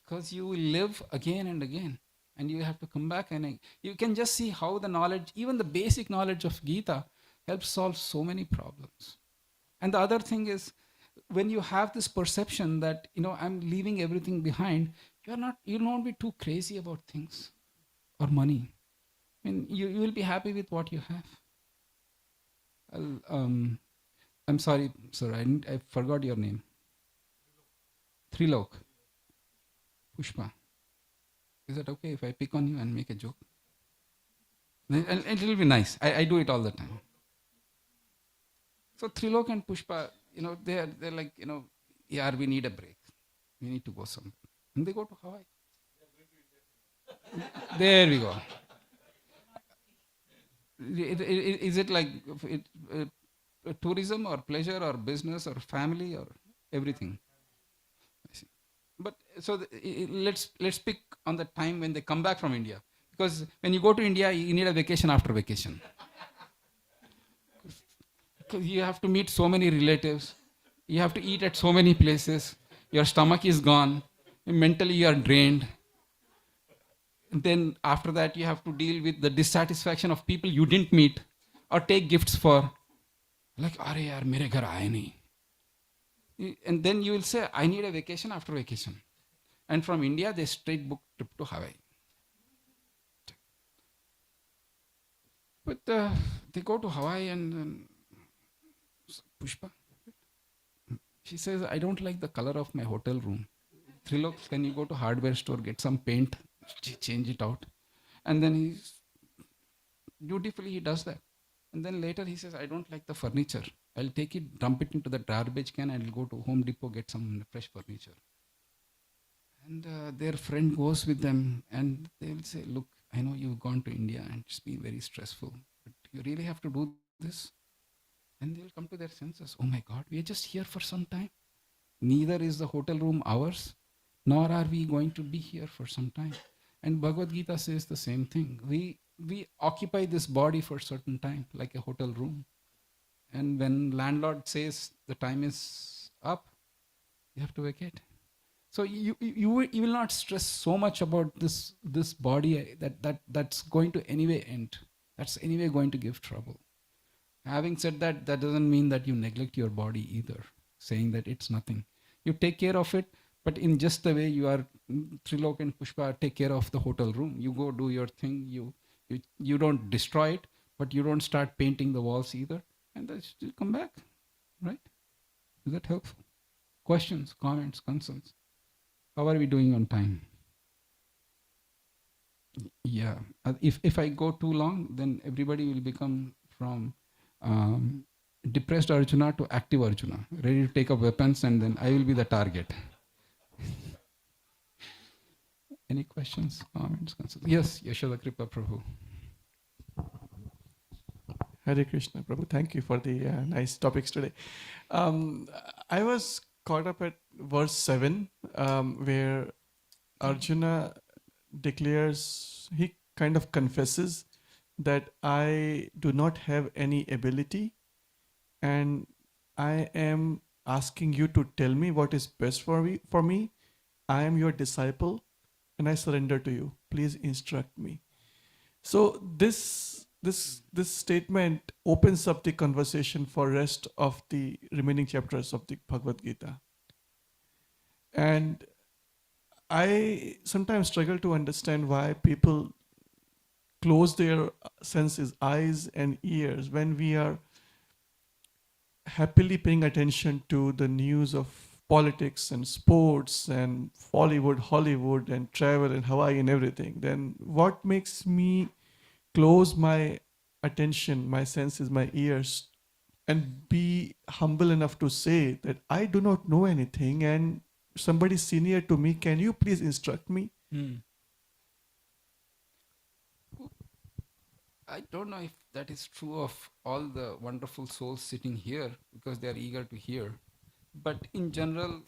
Because you will live again and again. And you have to come back and you can just see how the knowledge, even the basic knowledge of Gita, helps solve so many problems. And the other thing is, when you have this perception that, I'm leaving everything behind, you'll not be too crazy about things or money. I mean, you will be happy with what you have. I'm sorry, sir, I forgot your name. Trilok. Pushpa. Is that okay if I pick on you and make a joke? And it will be nice. I do it all the time. So Trilok and Pushpa, they're like, yeah, we need a break. We need to go somewhere. And they go to Hawaii. There we go. Is it like tourism or pleasure or business or family or everything? I see. But so let's pick on the time when they come back from India, because when you go to India, you need a vacation after vacation. Because you have to meet so many relatives, you have to eat at so many places. Your stomach is gone, mentally you are drained. And then after that, you have to deal with the dissatisfaction of people you didn't meet or take gifts for. Like, "Arey yaar, mere ghar aaye nahi." And then you will say, I need a vacation after vacation. And from India, they straight book trip to Hawaii. But they go to Hawaii and Pushpa, she says, I don't like the color of my hotel room. Trilok, can you go to hardware store, get some paint, change it out? And then he does that. And then later he says, I don't like the furniture. I'll take it, dump it into the garbage can, and I'll go to Home Depot, get some fresh furniture. And their friend goes with them, and they will say, look, I know you've gone to India and it's been very stressful, but you really have to do this? And they'll come to their senses. Oh my God, we are just here for some time. Neither is the hotel room ours, nor are we going to be here for some time. And Bhagavad Gita says the same thing. We occupy this body for a certain time, like a hotel room. And when landlord says the time is up, you have to vacate. So you will not stress so much about this body that's going to anyway end. That's anyway going to give trouble. Having said that, that doesn't mean that you neglect your body either, saying that it's nothing. You take care of it, but in just the way you are, Trilok and Pushpa take care of the hotel room. You go do your thing. You don't destroy it, but you don't start painting the walls either. And then still come back, right? Is that helpful? Questions, comments, concerns? How are we doing on time? Yeah. If I go too long, then everybody will become from depressed Arjuna to active Arjuna, ready to take up weapons, and then I will be the target. Any questions, comments, concerns? Yes, Yashoda Kripa Prabhu. Hare Krishna, Prabhu. Thank you for the nice topics today. I was caught up at verse 7, where Arjuna declares, he kind of confesses that I do not have any ability, and I am asking you to tell me what is best for me. For me, I am your disciple, and I surrender to you. Please instruct me. So this statement opens up the conversation for rest of the remaining chapters of the Bhagavad Gita. And I sometimes struggle to understand why people close their senses, eyes and ears, when we are happily paying attention to the news of politics and sports and Bollywood, Hollywood and travel and Hawaii and everything. Then what makes me close my attention, my senses, my ears, and be humble enough to say that I do not know anything and somebody senior to me, can you please instruct me? I don't know if that is true of all the wonderful souls sitting here because they are eager to hear. But in general,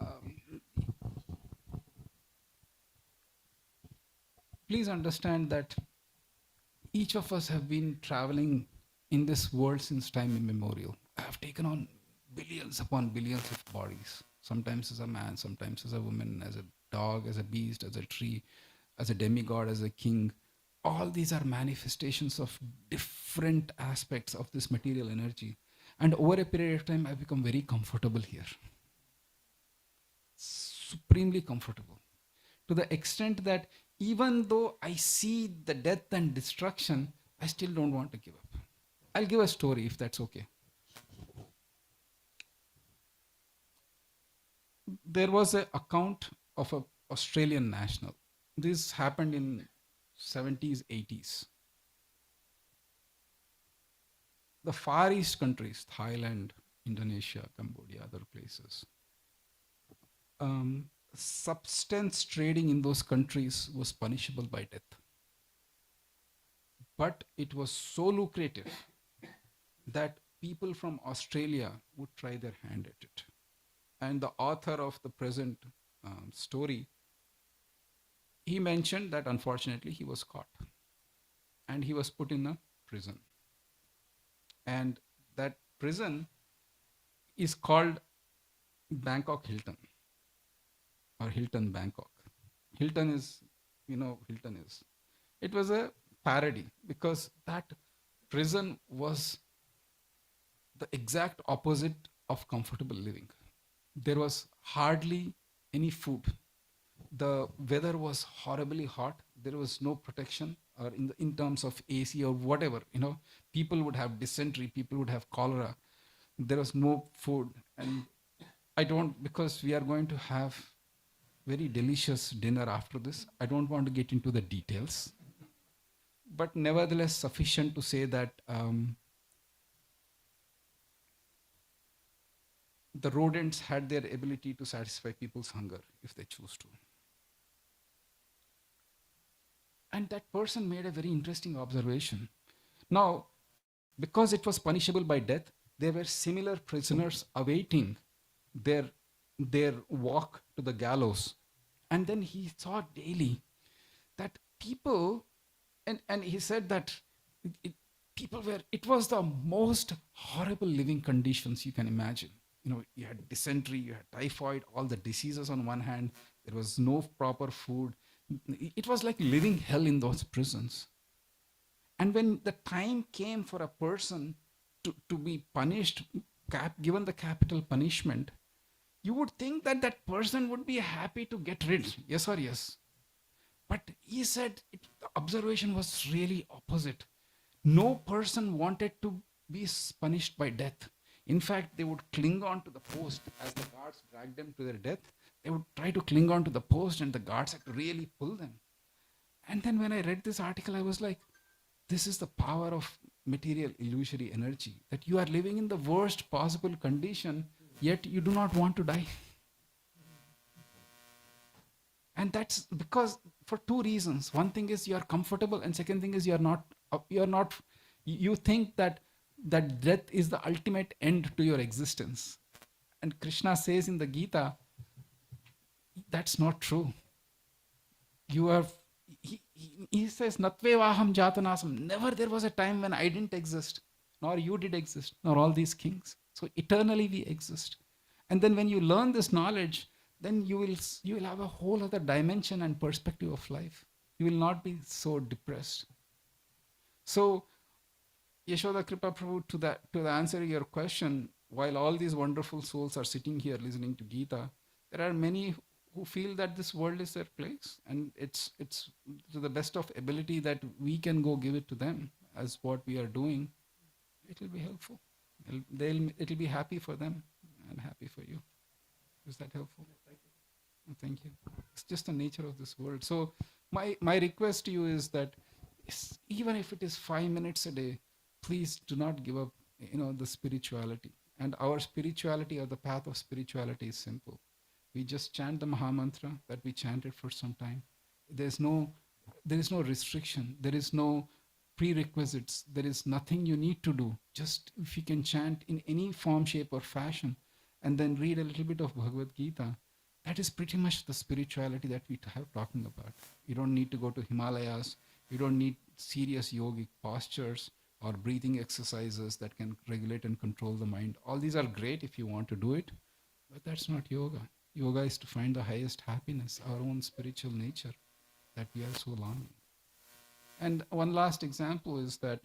um, please understand that each of us have been traveling in this world since time immemorial. I have taken on billions upon billions of bodies, sometimes as a man, sometimes as a woman, as a dog, as a beast, as a tree, as a demigod, as a king. All these are manifestations of different aspects of this material energy. And over a period of time, I've become very comfortable here. Supremely comfortable. To the extent that even though I see the death and destruction, I still don't want to give up. I'll give a story if that's okay. There was an account of an Australian national. This happened in 70s, 80s. The Far East countries, Thailand, Indonesia, Cambodia, other places, substance trading in those countries was punishable by death. But it was so lucrative that people from Australia would try their hand at it. And the author of the present story, he mentioned that unfortunately he was caught and he was put in a prison. And that prison is called Bangkok Hilton or Hilton Bangkok. Hilton is, Hilton is. It was a parody because that prison was the exact opposite of comfortable living. There was hardly any food. The weather was horribly hot. There was no protection, or in terms of AC or whatever. People would have dysentery. People would have cholera. There was no food, and I don't, because we are going to have very delicious dinner after this. I don't want to get into the details, but nevertheless sufficient to say that the rodents had their ability to satisfy people's hunger if they choose to. And that person made a very interesting observation. Now, because it was punishable by death, there were similar prisoners awaiting their walk to the gallows. And then he saw daily that people, and he said that it was the most horrible living conditions you can imagine. You had dysentery, you had typhoid, all the diseases on one hand, there was no proper food. It was like living hell in those prisons. And when the time came for a person to be punished, given the capital punishment, you would think that that person would be happy to get rid, yes or yes. But he said the observation was really opposite. No person wanted to be punished by death. In fact, they would cling on to the post as the guards dragged them to their death. They would try to cling on to the post and the guards had to really pull them. And then when I read this article, I was like, this is the power of material illusory energy, that you are living in the worst possible condition, yet you do not want to die. And that's because for two reasons. One thing is you are comfortable, and second thing is you think that death is the ultimate end to your existence. And Krishna says in the Gita, that's not true. he says, Natvevaham jatanasam. Never there was a time when I didn't exist, nor you did exist, nor all these kings. So eternally we exist. And then when you learn this knowledge, then you will have a whole other dimension and perspective of life. You will not be so depressed. So Yashoda Kripa Prabhu, to the answer your question, while all these wonderful souls are sitting here listening to Gita, there are many who feel that this world is their place, and it's to the best of ability that we can go give it to them as what we are doing. It will be helpful. It'll be happy for them and happy for you. Is that helpful? Thank you. It's just the nature of this world. So my request to you is that even if it is 5 minutes a day, please do not give up, the spirituality. And our spirituality, or the path of spirituality, is simple. We just chant the Maha Mantra that we chanted for some time. There is no restriction. There is no prerequisites. There is nothing you need to do. Just if you can chant in any form, shape, or fashion, and then read a little bit of Bhagavad Gita, that is pretty much the spirituality that we have talking about. You don't need to go to Himalayas. You don't need serious yogic postures or breathing exercises that can regulate and control the mind. All these are great if you want to do it, but that's not yoga. Yoga is to find the highest happiness, our own spiritual nature that we are so longing. And one last example is that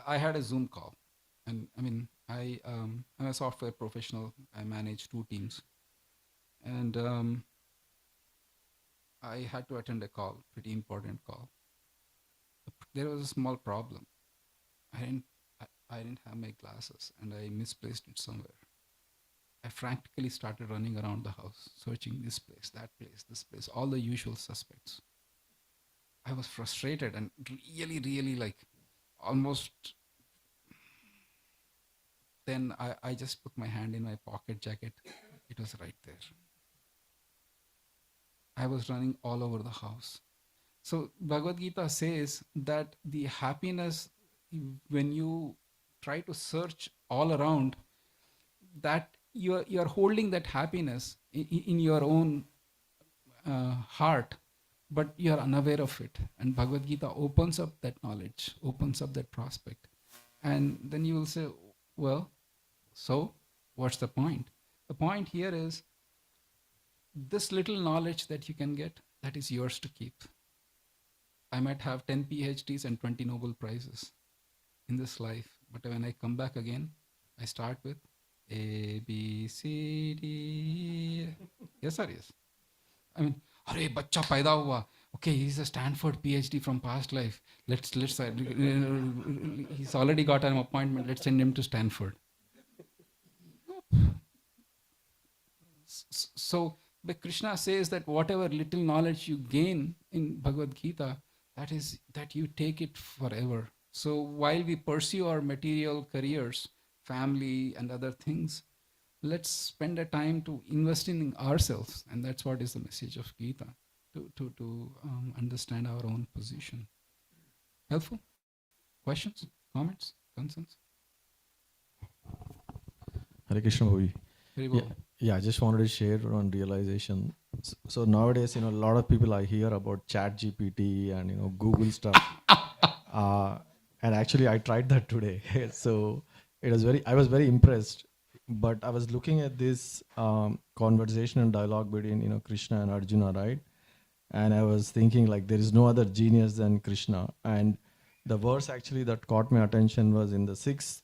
I had a Zoom call. And I'm a software professional. I manage 2 teams. And I had to attend a call, pretty important call. There was a small problem. I didn't have my glasses, and I misplaced it somewhere. I frantically started running around the house, searching this place, that place, this place, all the usual suspects. I was frustrated and really, really almost. Then I just put my hand in my pocket jacket. It was right there. I was running all over the house. So Bhagavad Gita says that the happiness, when you try to search all around, that you're holding that happiness in your own heart, but you're unaware of it. And Bhagavad Gita opens up that knowledge, opens up that prospect. And then you will say, well, so what's the point? The point here is this little knowledge that you can get, that is yours to keep. I might have 10 PhDs and 20 Nobel Prizes in this life, but when I come back again, I start with A, B, C, D. Yes or yes? Arey, bacha paida hua. Okay, he's a Stanford PhD from past life. Let's he's already got an appointment. Let's send him to Stanford. So, but Krishna says that whatever little knowledge you gain in Bhagavad Gita, that you take it forever. So while we pursue our material careers, family and other things, let's spend a time to invest in ourselves. And that's what is the message of Gita, to understand our own position. Helpful? Questions, comments, concerns? Hare Krishna Bhavi. Very well. Yeah, I just wanted to share on realization. So nowadays, a lot of people I hear about Chat GPT and Google stuff. And actually, I tried that today. So I was very impressed. But I was looking at this conversation and dialogue between Krishna and Arjuna, right? And I was thinking there is no other genius than Krishna. And the verse actually that caught my attention was in the 6th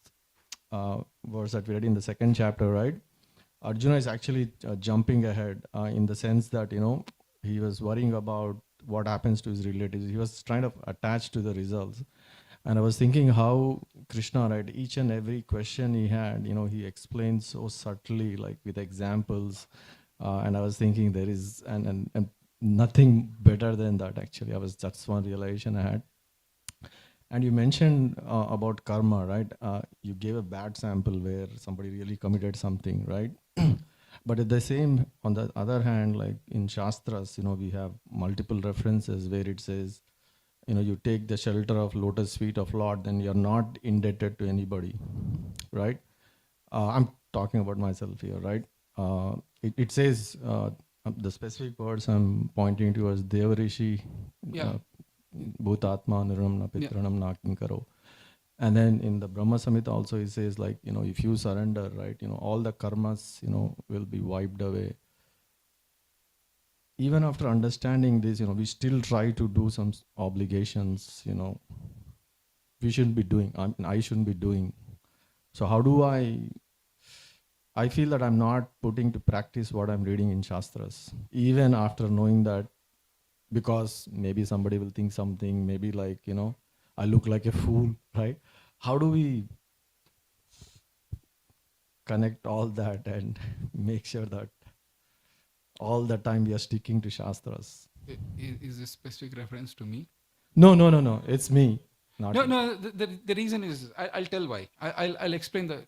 verse that we read in the 2nd chapter, right? Arjuna is actually jumping ahead in the sense that, he was worrying about what happens to his relatives. He was kind of attached to the results. And I was thinking how Krishna, right, each and every question he had, he explained so subtly, with examples. And I was thinking there is and nothing better than that, actually. That's one realization I had. And you mentioned about karma, right? You gave a bad sample where somebody really committed something, right? But on the other hand, in Shastras, we have multiple references where it says, you take the shelter of lotus feet of Lord, then you're not indebted to anybody, right? I'm talking about myself here, right? It says The specific words I'm pointing towards Devarishi, Yeah. uh, Bhutatma Niramna Yeah. Pitranam Nakinkaro. And then in the Brahma Samhita also it says like, if you surrender, right, all the karmas, will be wiped away. Even after understanding this, we still try to do some obligations, we shouldn't be doing, I shouldn't be doing. So how do I feel that I'm not putting to practice what I'm reading in Shastras, even after knowing that, because maybe somebody will think something, maybe like, I look like a fool, right? How do we connect all that and make sure that all the time we are sticking to Shastras? Is this specific reference to me? No. It's me. Not No, you. no. The reason is I'll tell why. I'll explain the.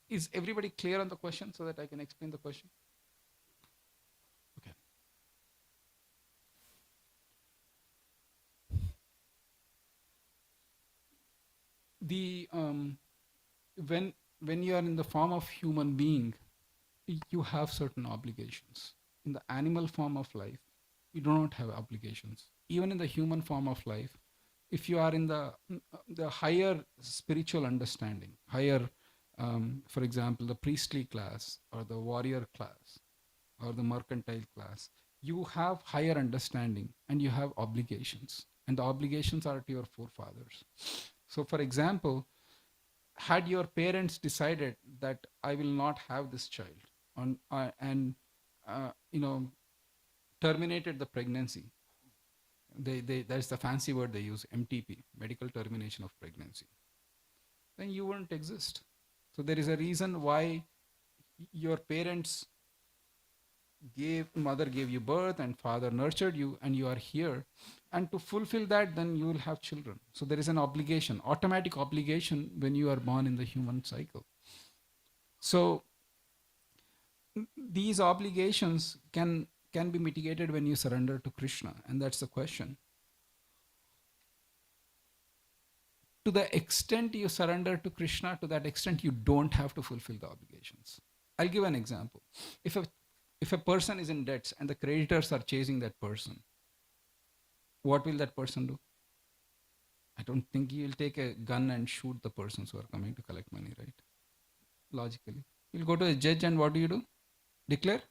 Is everybody clear on the question so that I can explain the question? Okay. The when you are in the form of human being, you have certain obligations. In the animal form of life, you do not have obligations. Even in the human form of life, if you are in the higher spiritual understanding, higher, for example, the priestly class or the warrior class or the mercantile class, you have higher understanding and you have obligations, and the obligations are to your forefathers. So, for example, had your parents decided that I will not have this child and terminated the pregnancy, that's the fancy word they use, MTP, medical termination of pregnancy, then you wouldn't exist. So there is a reason why your parents mother gave you birth and father nurtured you and you are here, and to fulfill that then you will have children. So there is an obligation, automatic obligation, when you are born in the human cycle. So these obligations can be mitigated when you surrender to Krishna, and that's the question. To the extent you surrender to Krishna, to that extent you don't have to fulfill the obligations. I'll give an example. If a person is in debts and the creditors are chasing that person, what will that person do? I don't think he'll take a gun and shoot the persons who are coming to collect money, right? Logically. You'll go to a judge and what do? Declare?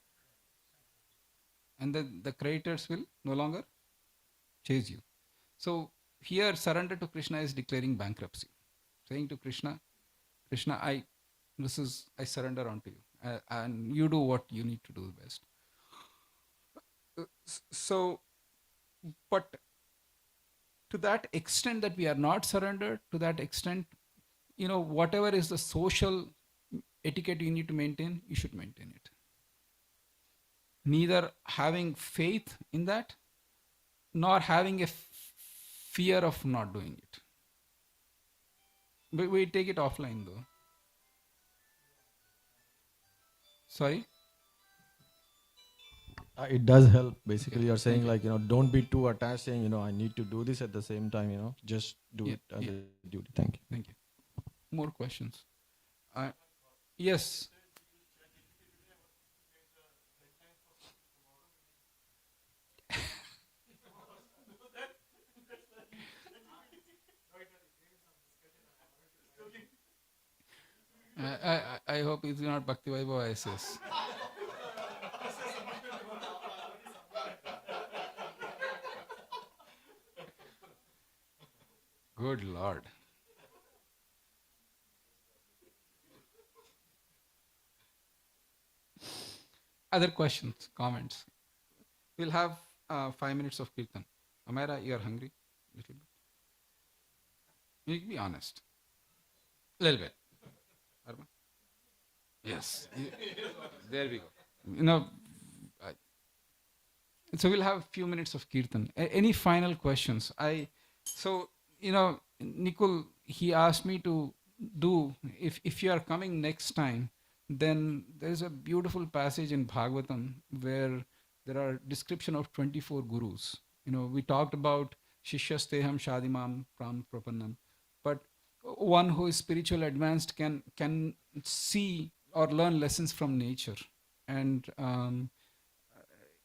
And then the creditors will no longer chase you. So here surrender to Krishna is declaring bankruptcy. Saying to Krishna, I surrender onto you, and you do what you need to do best. So, but to that extent that we are not surrendered, to that extent, whatever is the social etiquette you need to maintain, you should maintain it. Neither having faith in that, nor having a fear of not doing it. But we take it offline though. Sorry? It does help. Basically, Okay, you're saying thank like, don't be too attached saying, I need to do this at the same time, just do Yeah, it as yeah. a duty. Thank you. Thank you. More questions? Yes. I hope it's not Bhakti Vaibhava SS. Good Lord. Other questions, comments? We'll have 5 minutes of kirtan. Amira, you are hungry? Little bit. You can be honest. Little bit. Arma? Yes. There we go. I, so we'll have a few minutes of kirtan. Any final questions? Nikul, he asked me to do, if you are coming next time, then there's a beautiful passage in Bhagavatam where there are description of 24 gurus. We talked about Shishyasteham Shadimam Pram Prapannam, but one who is spiritual advanced can see or learn lessons from nature, and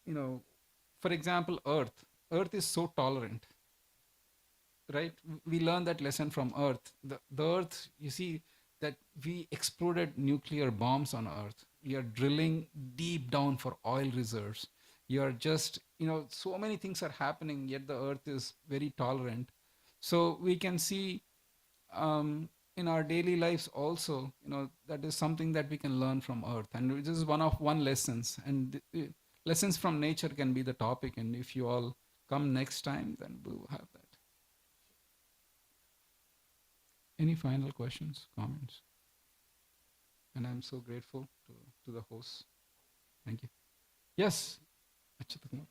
for example, Earth is so tolerant, right? We learned that lesson from Earth. The Earth, you see, that we exploded nuclear bombs on Earth. We are drilling deep down for oil reserves. You are just, so many things are happening, yet the Earth is very tolerant. So we can see in our daily lives also, that is something that we can learn from Earth. And this is one lessons. And lessons from nature can be the topic. And if you all come next time, then we'll have that. Any final questions, comments? And I'm so grateful to the hosts. Thank you. Yes. Achyuta Kumar.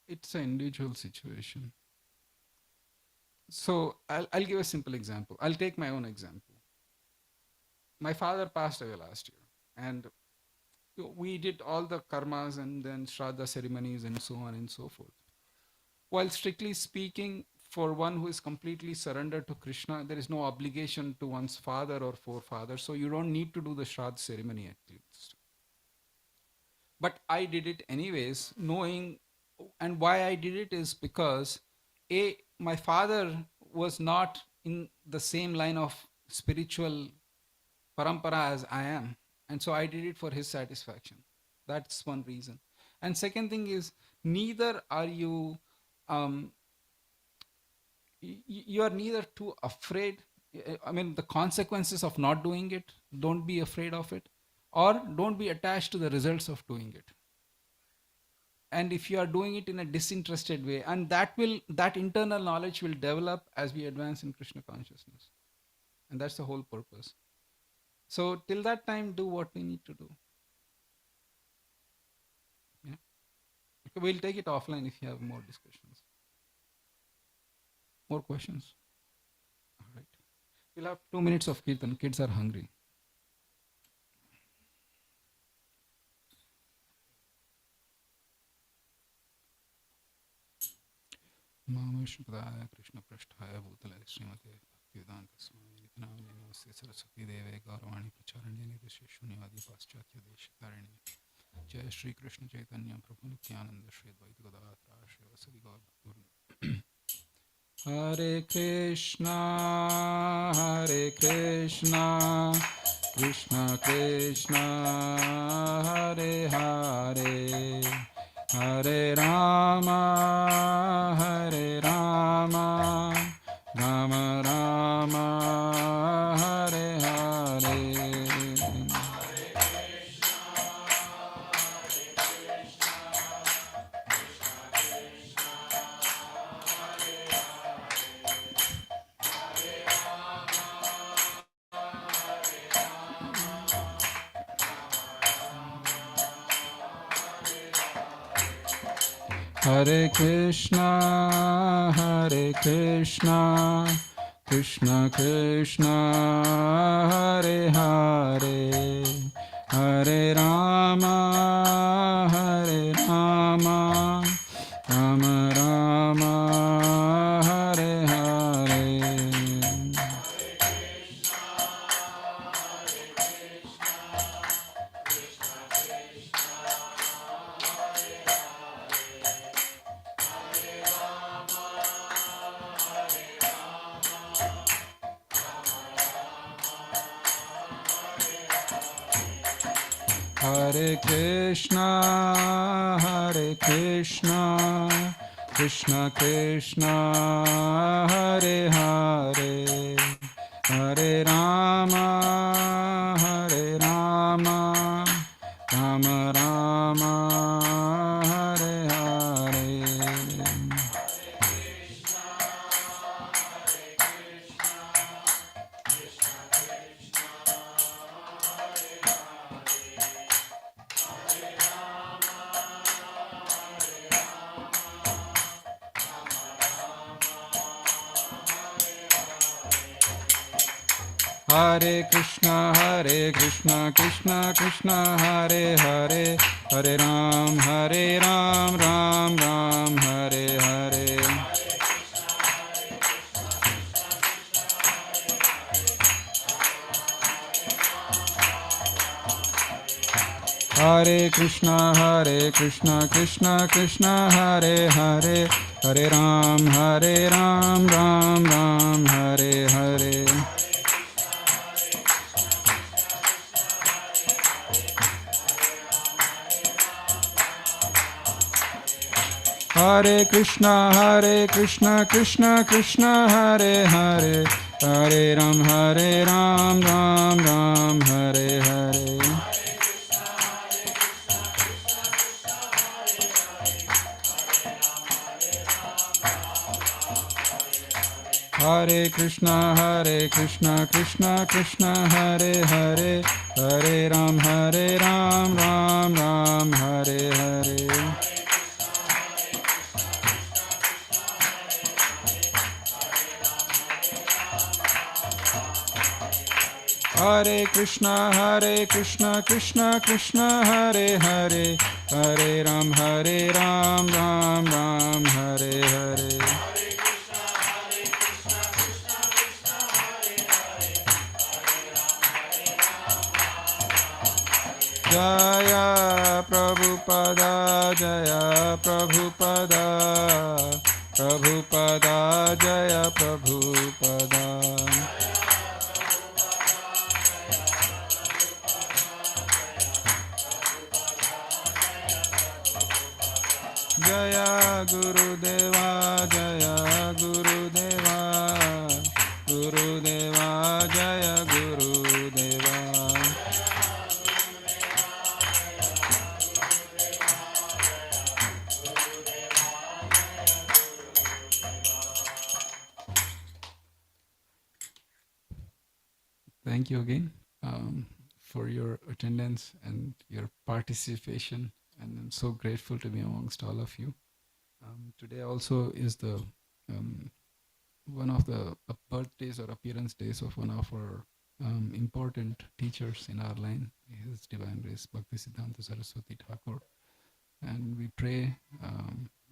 It's an individual situation. So I'll give a simple example. I'll take my own example. My father passed away last year, and we did all the karmas and then shraddha ceremonies and so on and so forth. While strictly speaking, for one who is completely surrendered to Krishna, there is no obligation to one's father or forefather, so you don't need to do the shraddha ceremony at least. But I did it anyways, knowing, and why I did it is because my father was not in the same line of spiritual parampara as I am, and so I did it for his satisfaction. That's one reason. And second thing is, neither are you you are neither too afraid. I mean, the consequences of not doing it, don't be afraid of it, or don't be attached to the results of doing it. And if you are doing it in a disinterested way, and that internal knowledge will develop as we advance in Krishna consciousness. And that's the whole purpose. So till that time, do what we need to do. Yeah. Okay, we'll take it offline if you have more discussions. More questions? All right. We'll have 2 minutes of kirtan. Kids are hungry. Mamishpradaya Krishna Prasthaya Bhutale Srimate Bhaktivedanta Swami Nityanamani Namaste Saraswati Deve Gauravani Pracharanye Nideshe Shunyavadi Paschatya Deshitarani Jai Shri Krishna Chaitanya Prabhu Nityananda Shri Advaita Gadadhara Shri Vasadi Gaur Bhaktivinoda Hare Krishna Krishna Krishna Hare Hare Hare Rama Rama Rama Hare Hare Hare Krishna Krishna Krishna Hare Hare Hare Rama Rama Rama Hare Hare Hare Krishna Krishna Krishna Hare Hare Hare Rama Rama Rama Hare Hare Hare Krishna, Krishna Krishna, Hare Hare, Hare Ram, Ram Ram, Hare Hare. Hare Krishna, Krishna Krishna, Hare Hare, Hare Ram, Ram Ram, Hare Hare. Hare Krishna, Krishna Krishna, Hare Hare, Hare Ram, Ram Ram, Hare Hare. Hare Krishna, Krishna Krishna, Hare Hare, Hare Ram, Ram Ram, Hare Hare. Hare Krishna, Krishna Krishna, Hare Hare, Hare Ram, Ram Ram, Hare Hare. Jaya Prabhupada, Jaya Prabhupada, Prabhupada, Jaya Prabhupada. Jaya Gurudeva, Jaya Gurudeva, Gurudeva, Jaya Gurudeva. Thank you again for your attendance and your participation, and I'm so grateful to be amongst all of you. Today also is the one of the birthdays or appearance days of one of our important teachers in our line, His Divine Grace Bhakti Siddhanta Saraswati Thakur. And we pray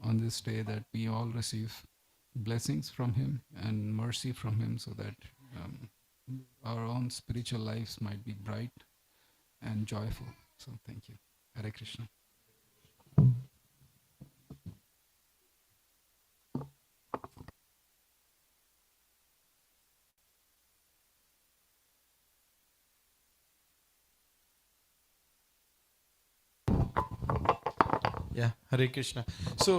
on this day that we all receive blessings from him and mercy from him, so that our own spiritual lives might be bright and joyful. So thank you. Hare Krishna. Yeah, Hare Krishna. So